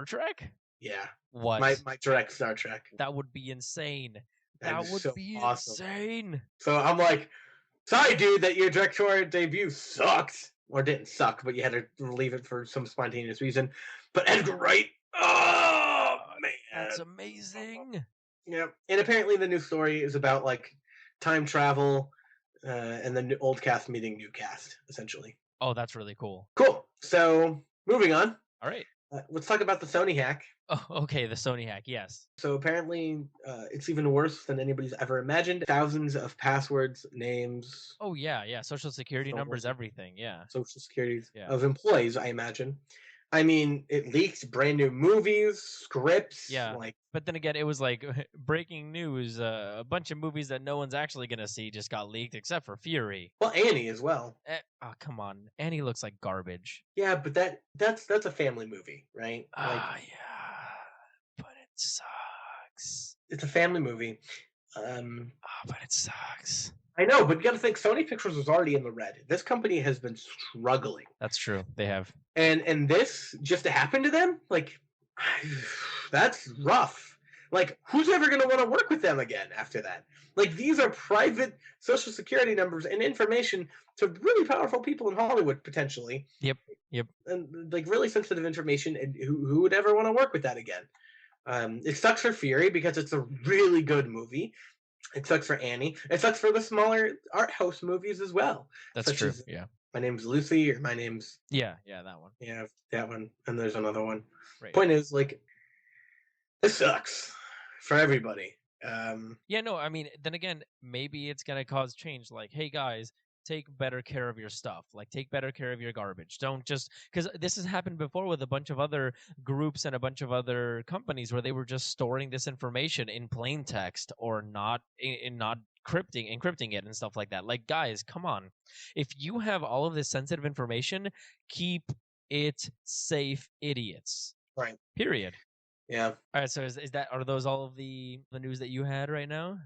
Trek? Yeah. What? My direct Star Trek. That would be insane. That would be awesome. Insane. So I'm like, sorry, dude, that your directorial debut sucked. Or didn't suck, but you had to leave it for some spontaneous reason. But Edgar Wright, oh, man. That's amazing. Yeah. And apparently the new story is about, like, time travel and the old cast meeting new cast, essentially. Oh, that's really cool. Cool. So, moving on. All right. Let's talk about the Sony hack. Oh, okay, the Sony hack, yes. So apparently it's even worse than anybody's ever imagined. Thousands of passwords, names. Oh, yeah. Social security numbers, everything, yeah. Social security of employees, I imagine. I mean, it leaked brand new movies, scripts. Yeah, but then again, it was like breaking news. A bunch of movies that no one's actually going to see just got leaked, except for Fury. Well, Annie as well. Oh, come on. Annie looks like garbage. Yeah, but that's a family movie, right? Yeah, but it sucks. It's a family movie. But it sucks. I know, but you got to think Sony Pictures was already in the red. This company has been struggling. That's true. They have. And this just to happen to them, like, that's rough. Like, who's ever going to want to work with them again after that? Like, these are private social security numbers and information to really powerful people in Hollywood, potentially. Yep. And, like, really sensitive information. And who would ever want to work with that again? It sucks for Fury because it's a really good movie. It sucks for Annie. It sucks for the smaller art house movies as well. That's true. Yeah. my name's Lucy, or my name's Yeah, that one. that one, and there's another one. Right. Point is, like, this sucks for everybody. Yeah, no, I mean, then again, maybe it's gonna cause change. Like, hey guys, take better care of your stuff. Like, take better care of your garbage. Don't just because this has happened before with a bunch of other groups and a bunch of other companies where they were just storing this information in plain text or not in not encrypting it and stuff like that. Like, guys, come on. If you have all of this sensitive information, keep it safe, idiots. Right. Period. Yeah. All right. So are those all of the news that you had right now?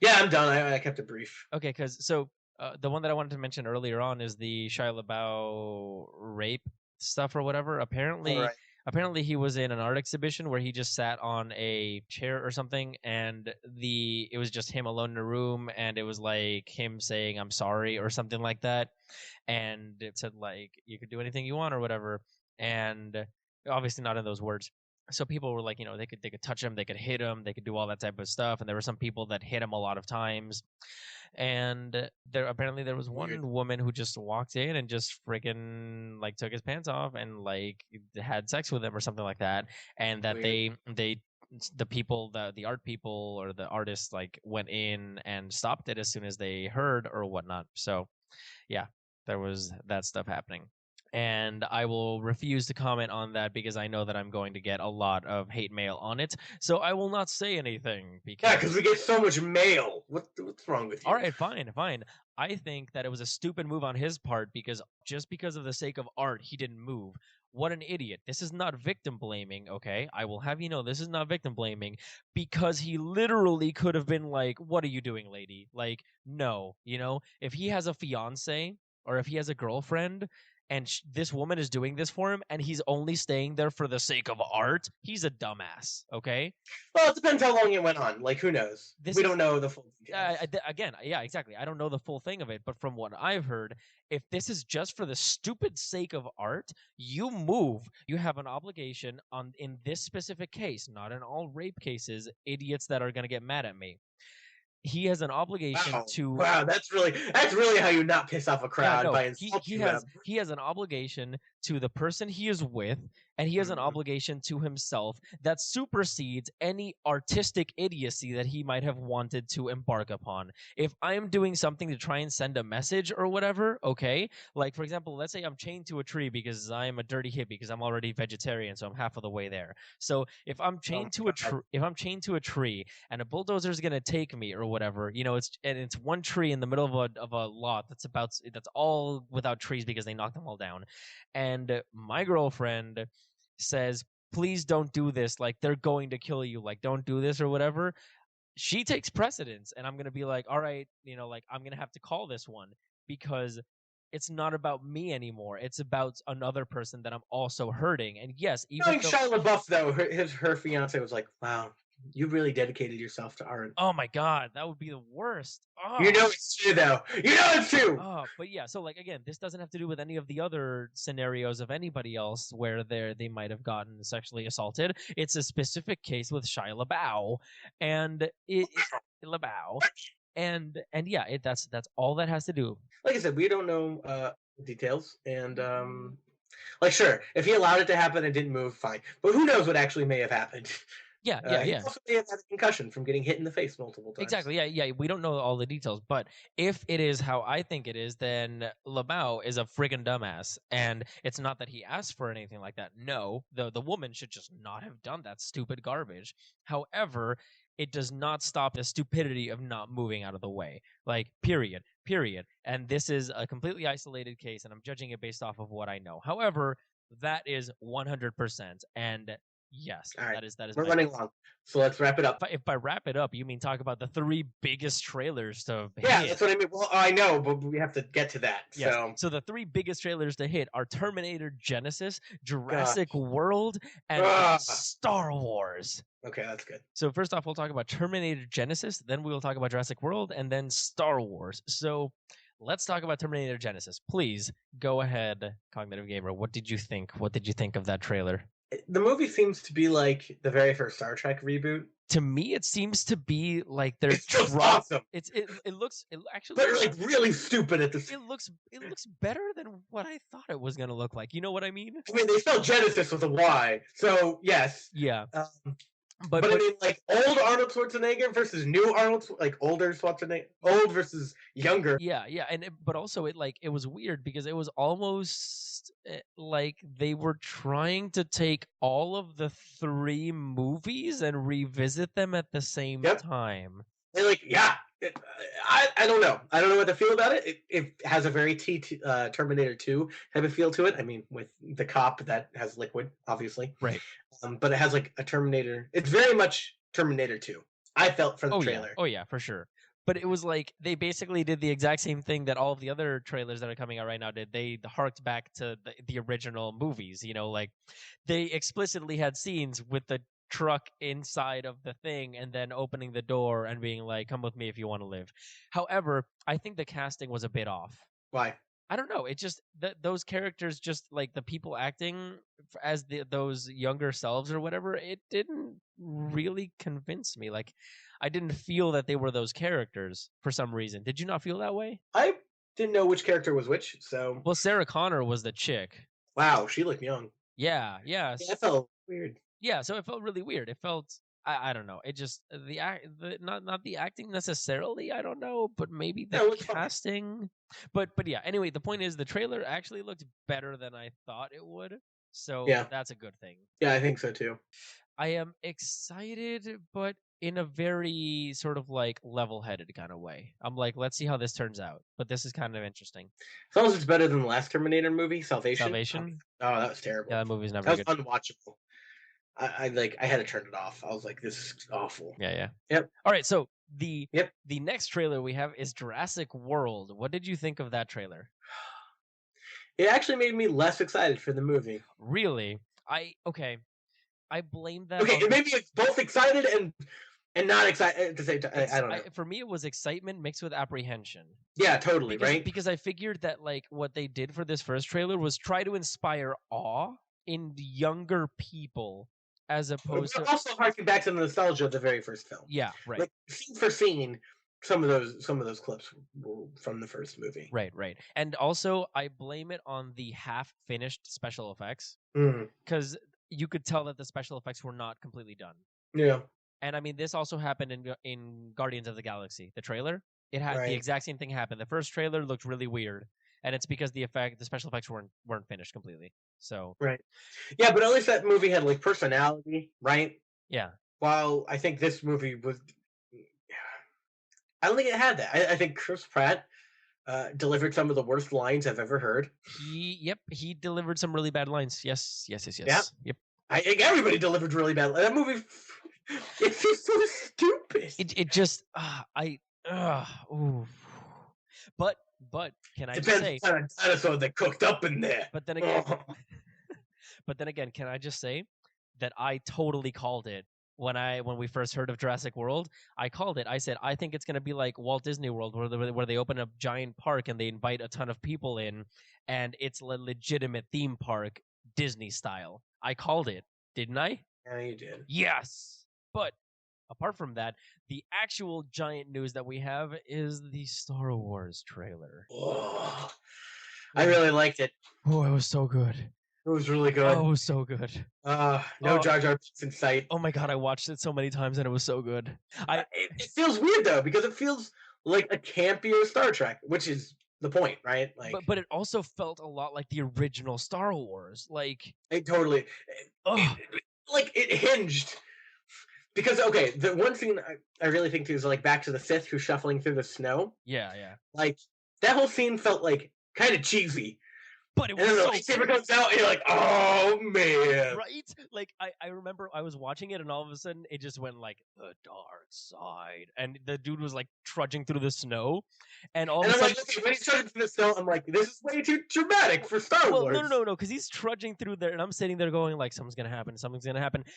Yeah, I'm done. I kept it brief. Okay, because the one that I wanted to mention earlier on is the Shia LaBeouf rape stuff or whatever. Apparently he was in an art exhibition where he just sat on a chair or something, and it was just him alone in a room, and it was like him saying "I'm sorry" or something like that, and it said like you could do anything you want or whatever, and obviously not in those words. So people were like, they could touch him, they could hit him, they could do all that type of stuff, and there were some people that hit him a lot of times. And there was one woman who just walked in and just freaking like took his pants off and like had sex with him or something like that, and that the people, the art people or the artists like went in and stopped it as soon as they heard or whatnot. So yeah, there was that stuff happening. And I will refuse to comment on that because I know that I'm going to get a lot of hate mail on it. So I will not say anything. Because we get so much mail. What's wrong with you? All right, fine. I think that it was a stupid move on his part because just because of the sake of art, he didn't move. What an idiot. This is not victim blaming, okay? I will have you know this is not victim blaming because he literally could have been like, what are you doing, lady? Like, no, if he has a fiance or if he has a girlfriend and this woman is doing this for him and he's only staying there for the sake of art, he's a dumbass, okay? Well, it depends how long it went on. Like, who knows? We don't know the full details. Again, yeah, exactly. I don't know the full thing of it, but from what I've heard, if this is just for the stupid sake of art, you move. You have an obligation in this specific case, not in all rape cases, idiots that are going to get mad at me. He has an obligation to. Wow, that's really how you not piss off a crowd by insulting them. He has an obligation to the person he is with, and he has an obligation to himself that supersedes any artistic idiocy that he might have wanted to embark upon. If I'm doing something to try and send a message or whatever, okay, like for example, let's say I'm chained to a tree because I'm a dirty hippie because I'm already vegetarian, so I'm half of the way there. So if I'm chained to a tree and a bulldozer is gonna take me or whatever, it's one tree in the middle of a lot that's all without trees because they knocked them all down, and my girlfriend says, please don't do this, like they're going to kill you, like don't do this or whatever. She takes precedence, and I'm gonna be like, all right, like I'm gonna have to call this one because it's not about me anymore. It's about another person that I'm also hurting. And yes, even Shia LaBeouf though, her fiance was like, wow, you really dedicated yourself to art. Oh my god, that would be the worst. Oh. It's true though. It's true. Oh, but yeah, so like again, this doesn't have to do with any of the other scenarios of anybody else where they might have gotten sexually assaulted. It's a specific case with Shia LaBeouf, and yeah, that's all that has to do. Like I said, we don't know details, and like sure, if he allowed it to happen and didn't move, fine. But who knows what actually may have happened? Yeah. He also may have had a concussion from getting hit in the face multiple times. Exactly. Yeah. We don't know all the details, but if it is how I think it is, then LaBeouf is a friggin' dumbass, and it's not that he asked for anything like that. No, the woman should just not have done that stupid garbage. However, it does not stop the stupidity of not moving out of the way. Like, period. And this is a completely isolated case, and I'm judging it based off of what I know. However, that is 100%, and yes, right. that is. We're running long, so let's wrap it up. If by wrap it up, you mean talk about the 3 biggest trailers to hit. Yeah, that's what I mean. Well, I know, but we have to get to that. Yes. So the 3 biggest trailers to hit are Terminator Genesis, Jurassic World, and Star Wars. Okay, that's good. So first off, we'll talk about Terminator Genesis, then we will talk about Jurassic World, and then Star Wars. So let's talk about Terminator Genesis. Please go ahead, Cognitive Gamer. What did you think? What did you think of that trailer? The movie seems to be like the very first Star Trek reboot. to me, it seems to be like they're It's just awesome. It actually But like really stupid at this. it looks better than what I thought it was gonna look like. You know what I mean? I mean, they spell Genesis with a Y, so yes. Yeah. But I mean, like old Arnold Schwarzenegger versus new Arnold, like older Schwarzenegger, old versus younger. Yeah, and but also it was weird because it was almost like they were trying to take all of the 3 movies and revisit them at the same time. And like, yeah, I don't know. I don't know what to feel about it. It has a very Terminator 2 type of feel to it. I mean, with the cop that has liquid, obviously. Right. But it has like a Terminator. It's very much Terminator 2. I felt from the trailer. Yeah. Oh yeah, for sure. But it was like they basically did the exact same thing that all of the other trailers that are coming out right now did. They harked back to the original movies. You know, like they explicitly had scenes with the truck inside of the thing and then opening the door and being like, "Come with me if you want to live." However, I think the casting was a bit off. Why? I don't know. It just those characters, just like the people acting as those younger selves or whatever, it didn't really convince me. Like, I didn't feel that they were those characters for some reason. Did you not feel that way? I didn't know which character was which. So well, Sarah Connor was the chick. Wow, she looked young. Yeah. That felt weird. Yeah, so it felt really weird. It felt I don't know. It just not the acting necessarily. I don't know, but maybe the casting. But yeah. Anyway, the point is the trailer actually looked better than I thought it would. So that's a good thing. Yeah, I think so too. I am excited, but in a very sort of like level-headed kind of way. I'm like, let's see how this turns out. But this is kind of interesting. As long as it's better than the last Terminator movie, Salvation. Salvation? Oh, that was terrible. Yeah, that movie's never good. That was unwatchable. I had to turn it off. I was like, this is awful. Yeah. Yep. All right, so the next trailer we have is Jurassic World. What did you think of that trailer? It actually made me less excited for the movie. Really? I blame that. Okay, it made me both excited and not excited at the same time. I don't know. For me, it was excitement mixed with apprehension. Yeah, totally, right? Because I figured that like what they did for this first trailer was try to inspire awe in younger people. As opposed to also harking back to the nostalgia of the very first film. Yeah, right. Like scene for scene, some of those clips were from the first movie. Right. And also, I blame it on the half-finished special effects because you could tell that the special effects were not completely done. Yeah. And I mean, this also happened in Guardians of the Galaxy, the trailer. It had the exact same thing happen. The first trailer looked really weird. And it's because the special effects weren't finished completely. So yeah, but at least that movie had like personality, right? Yeah. While I think this movie was, I don't think it had that. I think Chris Pratt delivered some of the worst lines I've ever heard. He delivered some really bad lines. Yes. Yeah. Yep. I think everybody delivered really bad. That movie, it's just so stupid. It just ooh. But can I just say? Depends on a dinosaur that cooked up in there. But then again, can I just say that I totally called it when we first heard of Jurassic World? I called it. I said I think it's going to be like Walt Disney World, where they open a giant park and they invite a ton of people in, and it's a legitimate theme park, Disney style. I called it, didn't I? Yeah, you did. Yes, but. Apart from that, the actual giant news that we have is the Star Wars trailer. Oh, I really liked it. Oh, it was so good. It was really good. Oh, it was so good. No Jar Jar Binks in sight. Oh my god, I watched it so many times and it was so good. It feels weird though because it feels like a campier Star Trek, which is the point, right? Like, but it also felt a lot like the original Star Wars. Like it totally, it hinged. Because the one scene I really think too is like Back to the Sith who's shuffling through the snow. Yeah. Like that whole scene felt like kind of cheesy. But it was so lightsaber comes out and you're like, oh man. Right? Like I remember I was watching it and all of a sudden it just went like the dark side. And the dude was like trudging through the snow. And all of a sudden like, okay, when he's trudging through the snow, I'm like, this is way too dramatic for Star Wars. No, because he's trudging through there and I'm sitting there going like something's gonna happen.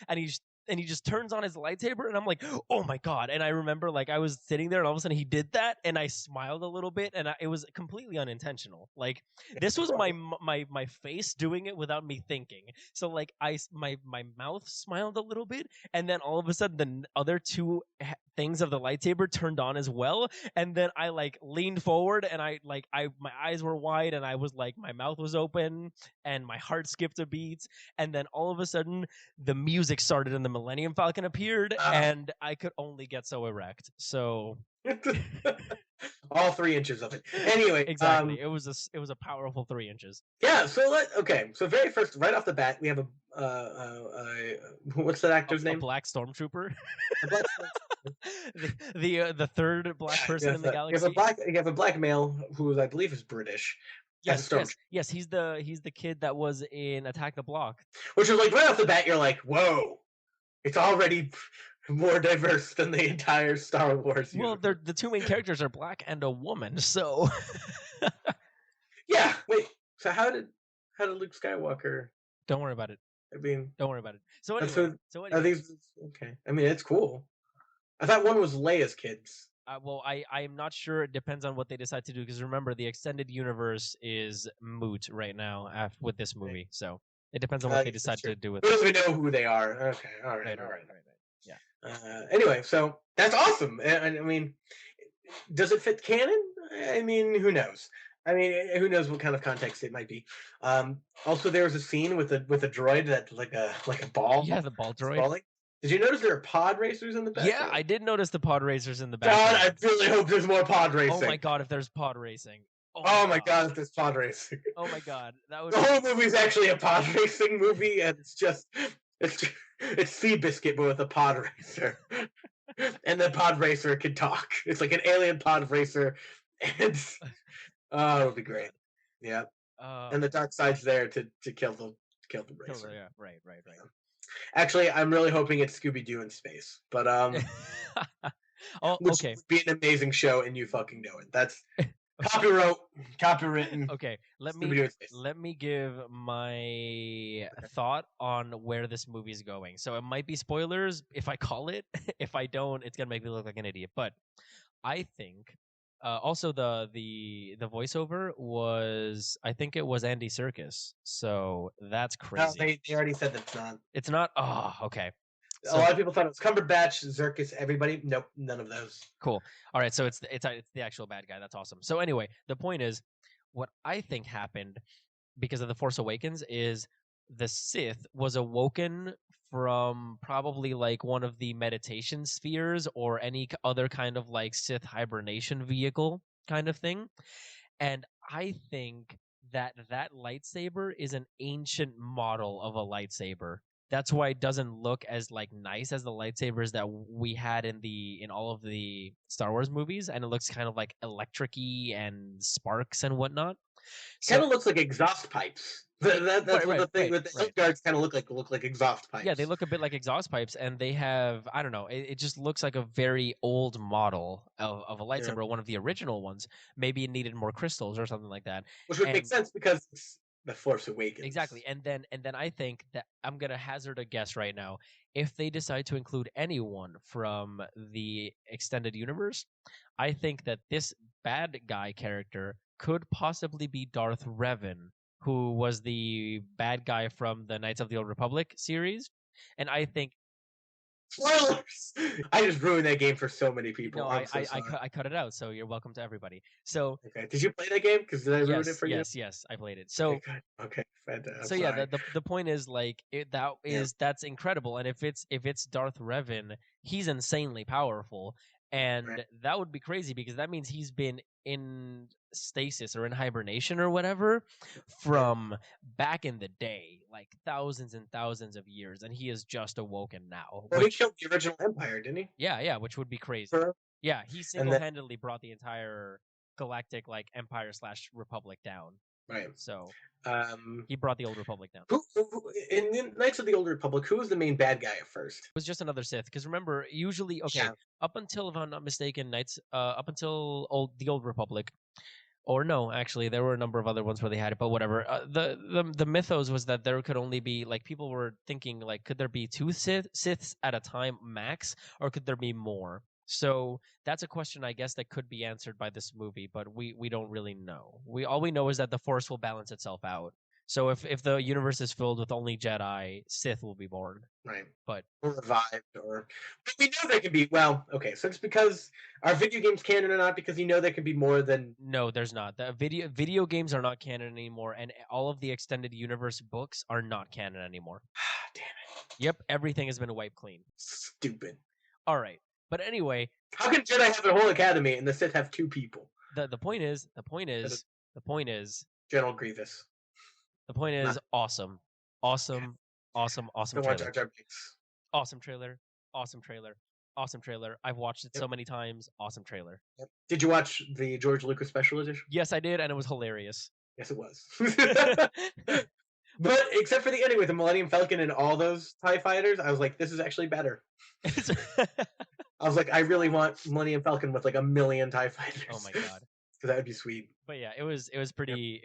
And and he just turns on his lightsaber, and I'm like, oh my god. And I remember like I was sitting there, and all of a sudden he did that, and I smiled a little bit, and it was completely unintentional. Like this was my face doing it without me thinking. So like my mouth smiled a little bit, and then all of a sudden the other two things of the lightsaber turned on as well, and then I like leaned forward, and I my eyes were wide, and I was like, my mouth was open, and my heart skipped a beat, and then all of a sudden the music started and the Millennium Falcon appeared, and I could only get so erect. So all 3 inches of it. Anyway, exactly, it was a powerful 3 inches. Yeah. So So very first, right off the bat, we have a what's that actor's name? A black stormtrooper. A black stormtrooper. The third black person in the galaxy. You have a black male who I believe is British. Yes. He's the kid that was in Attack the Block. Which is like right off the bat, you're like, whoa, it's already more diverse than the entire Star Wars universe. Well, the two main characters are black and a woman, so. Yeah. Wait. So how did Luke Skywalker? Don't worry about it. I mean, don't worry about it. So anyway, are these okay? I mean, it's cool. I thought one was Leia's kids. Well, I'm not sure. It depends on what they decide to do, because remember, the extended universe is moot right now with this movie. So it depends on what they decide to do with it. We know who they are. Okay, all right. Yeah. Anyway, so that's awesome. And I mean, does it fit canon? I mean, who knows? I mean, who knows what kind of context it might be. Also, there was a scene with a droid that like a ball. Yeah, the ball droid. Falling. Did you notice there are pod racers in the background? Yeah, I did notice the pod racers in the background. God, I really hope there's more pod racing. Oh my god, if there's pod racing. Oh my god, if there's pod racing. Oh my god, that would. The whole movie's actually a pod racing movie, and it's Seabiscuit but with a pod racer. And the pod racer can talk. It's like an alien pod racer, and it would be great. Yeah. And the dark side's there to kill the racer. Yeah, right. Actually, I'm really hoping it's Scooby-Doo in space, but which would be an amazing show, and you fucking know it. That's copywritten. Okay, let me give my thought on where this movie is going. So it might be spoilers if I call it. If I don't, it's gonna make me look like an idiot. But I think also the voiceover was, I think it was Andy Serkis. So that's crazy. No, they already said that's not. It's not. Oh, okay. So, a lot of people thought it was Cumberbatch, Serkis, everybody. Nope, none of those. Cool. All right, so it's the actual bad guy. That's awesome. So anyway, the point is, what I think happened because of The Force Awakens is the Sith was awoken from probably like one of the meditation spheres or any other kind of like Sith hibernation vehicle kind of thing. And I think that lightsaber is an ancient model of a lightsaber. That's why it doesn't look as like nice as the lightsabers that we had in all of the Star Wars movies, and it looks kind of like electric-y and sparks and whatnot. Kind of looks like exhaust pipes. That's what the thing with the Elf Guards kind of look like exhaust pipes. Yeah, they look a bit like exhaust pipes, and they have, I don't know, it just looks like a very old model of a lightsaber, one of the original ones. Maybe it needed more crystals or something like that. Which would make sense because it's The Force Awakens. Exactly. And then I think that I'm going to hazard a guess right now. If they decide to include anyone from the extended universe, I think that this bad guy character could possibly be Darth Revan, who was the bad guy from the Knights of the Old Republic series. And I think... Spoilers! I just ruined that game for so many people. No, I cut it out, so you're welcome to everybody. So, okay. Did you play that game? Because did I ruin it for you? Yes, I played it. So, okay, fantastic. So yeah, the point is like that's incredible, and if it's Darth Revan, he's insanely powerful, and that would be crazy because that means he's been in stasis or in hibernation or whatever from back in the day, like thousands and thousands of years, and he is just awoken now. Well, he killed the original Empire, didn't he? Yeah, which would be crazy. Yeah, he single-handedly brought the entire galactic like Empire / Republic down. Right. So he brought the Old Republic down. Who, in the Knights of the Old Republic, who was the main bad guy at first? It was just another Sith. Because remember, usually, up until, if I'm not mistaken, the Old Republic, Or no, actually, there were a number of other ones where they had it, but whatever. The mythos was that there could only be like people were thinking like, could there be two Siths at a time max, or could there be more? So that's a question I guess that could be answered by this movie, but we don't really know. All we know is that the Force will balance itself out. So if the universe is filled with only Jedi, Sith will be born. Right. But or revived, or but we know they can be. Well, okay, so it's because our video games canon or not, because you know they can be more than. no, there's not. The video games are not canon anymore, and all of the extended universe books are not canon anymore. Damn it! Yep, everything has been wiped clean. Stupid. All right, but anyway, How can Jedi have a whole academy and the Sith have 2 people? the point is General Grievous. the point is awesome, awesome, awesome, awesome Don't watch trailer. Jar Jar Binks. Awesome trailer, awesome trailer, awesome trailer. I've watched it so many times. Awesome trailer. Yep. Did you watch the George Lucas special edition? Yes, I did, and it was hilarious. Yes, it was. But except for the ending with the Millennium Falcon and all those TIE fighters, I was like, this is actually better. I was like, I really want Millennium Falcon with like 1 million TIE fighters. Oh my god. Because that would be sweet. But yeah, it was pretty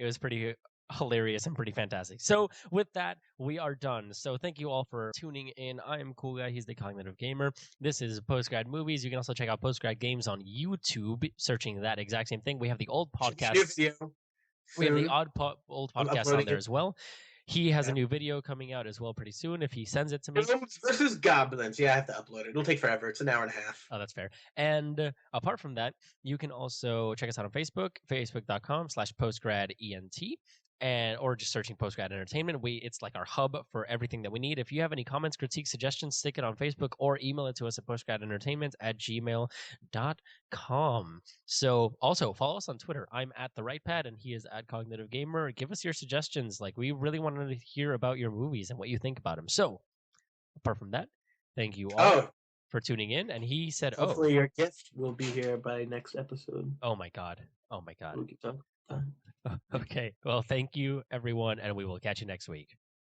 hilarious and pretty fantastic. So with that, we are done. So thank you all for tuning in. I am Cool Guy. He's the Cognitive Gamer. This is PostGrad Movies. You can also check out PostGrad Games on YouTube, searching that exact same thing. We have the old podcast. We have the old podcast on there as well. He has a new video coming out as well pretty soon if he sends it to me. Gnomes versus Goblins. Yeah, I have to upload it. It'll take forever. It's an hour and a half. Oh, that's fair. And apart from that, you can also check us out on Facebook, facebook.com/postgradent. Or just searching PostGrad Entertainment. It's like our hub for everything that we need. If you have any comments, critiques, suggestions, stick it on Facebook or email it to us at postgradentertainment@gmail.com. So also follow us on Twitter. I'm at the Right Pad and he is at Cognitive Gamer. Give us your suggestions. Like, we really wanted to hear about your movies and what you think about them. So apart from that, thank you all for tuning in. And he said, hopefully your gift will be here by next episode. Oh my god. Okay. Well, thank you, everyone, and we will catch you next week.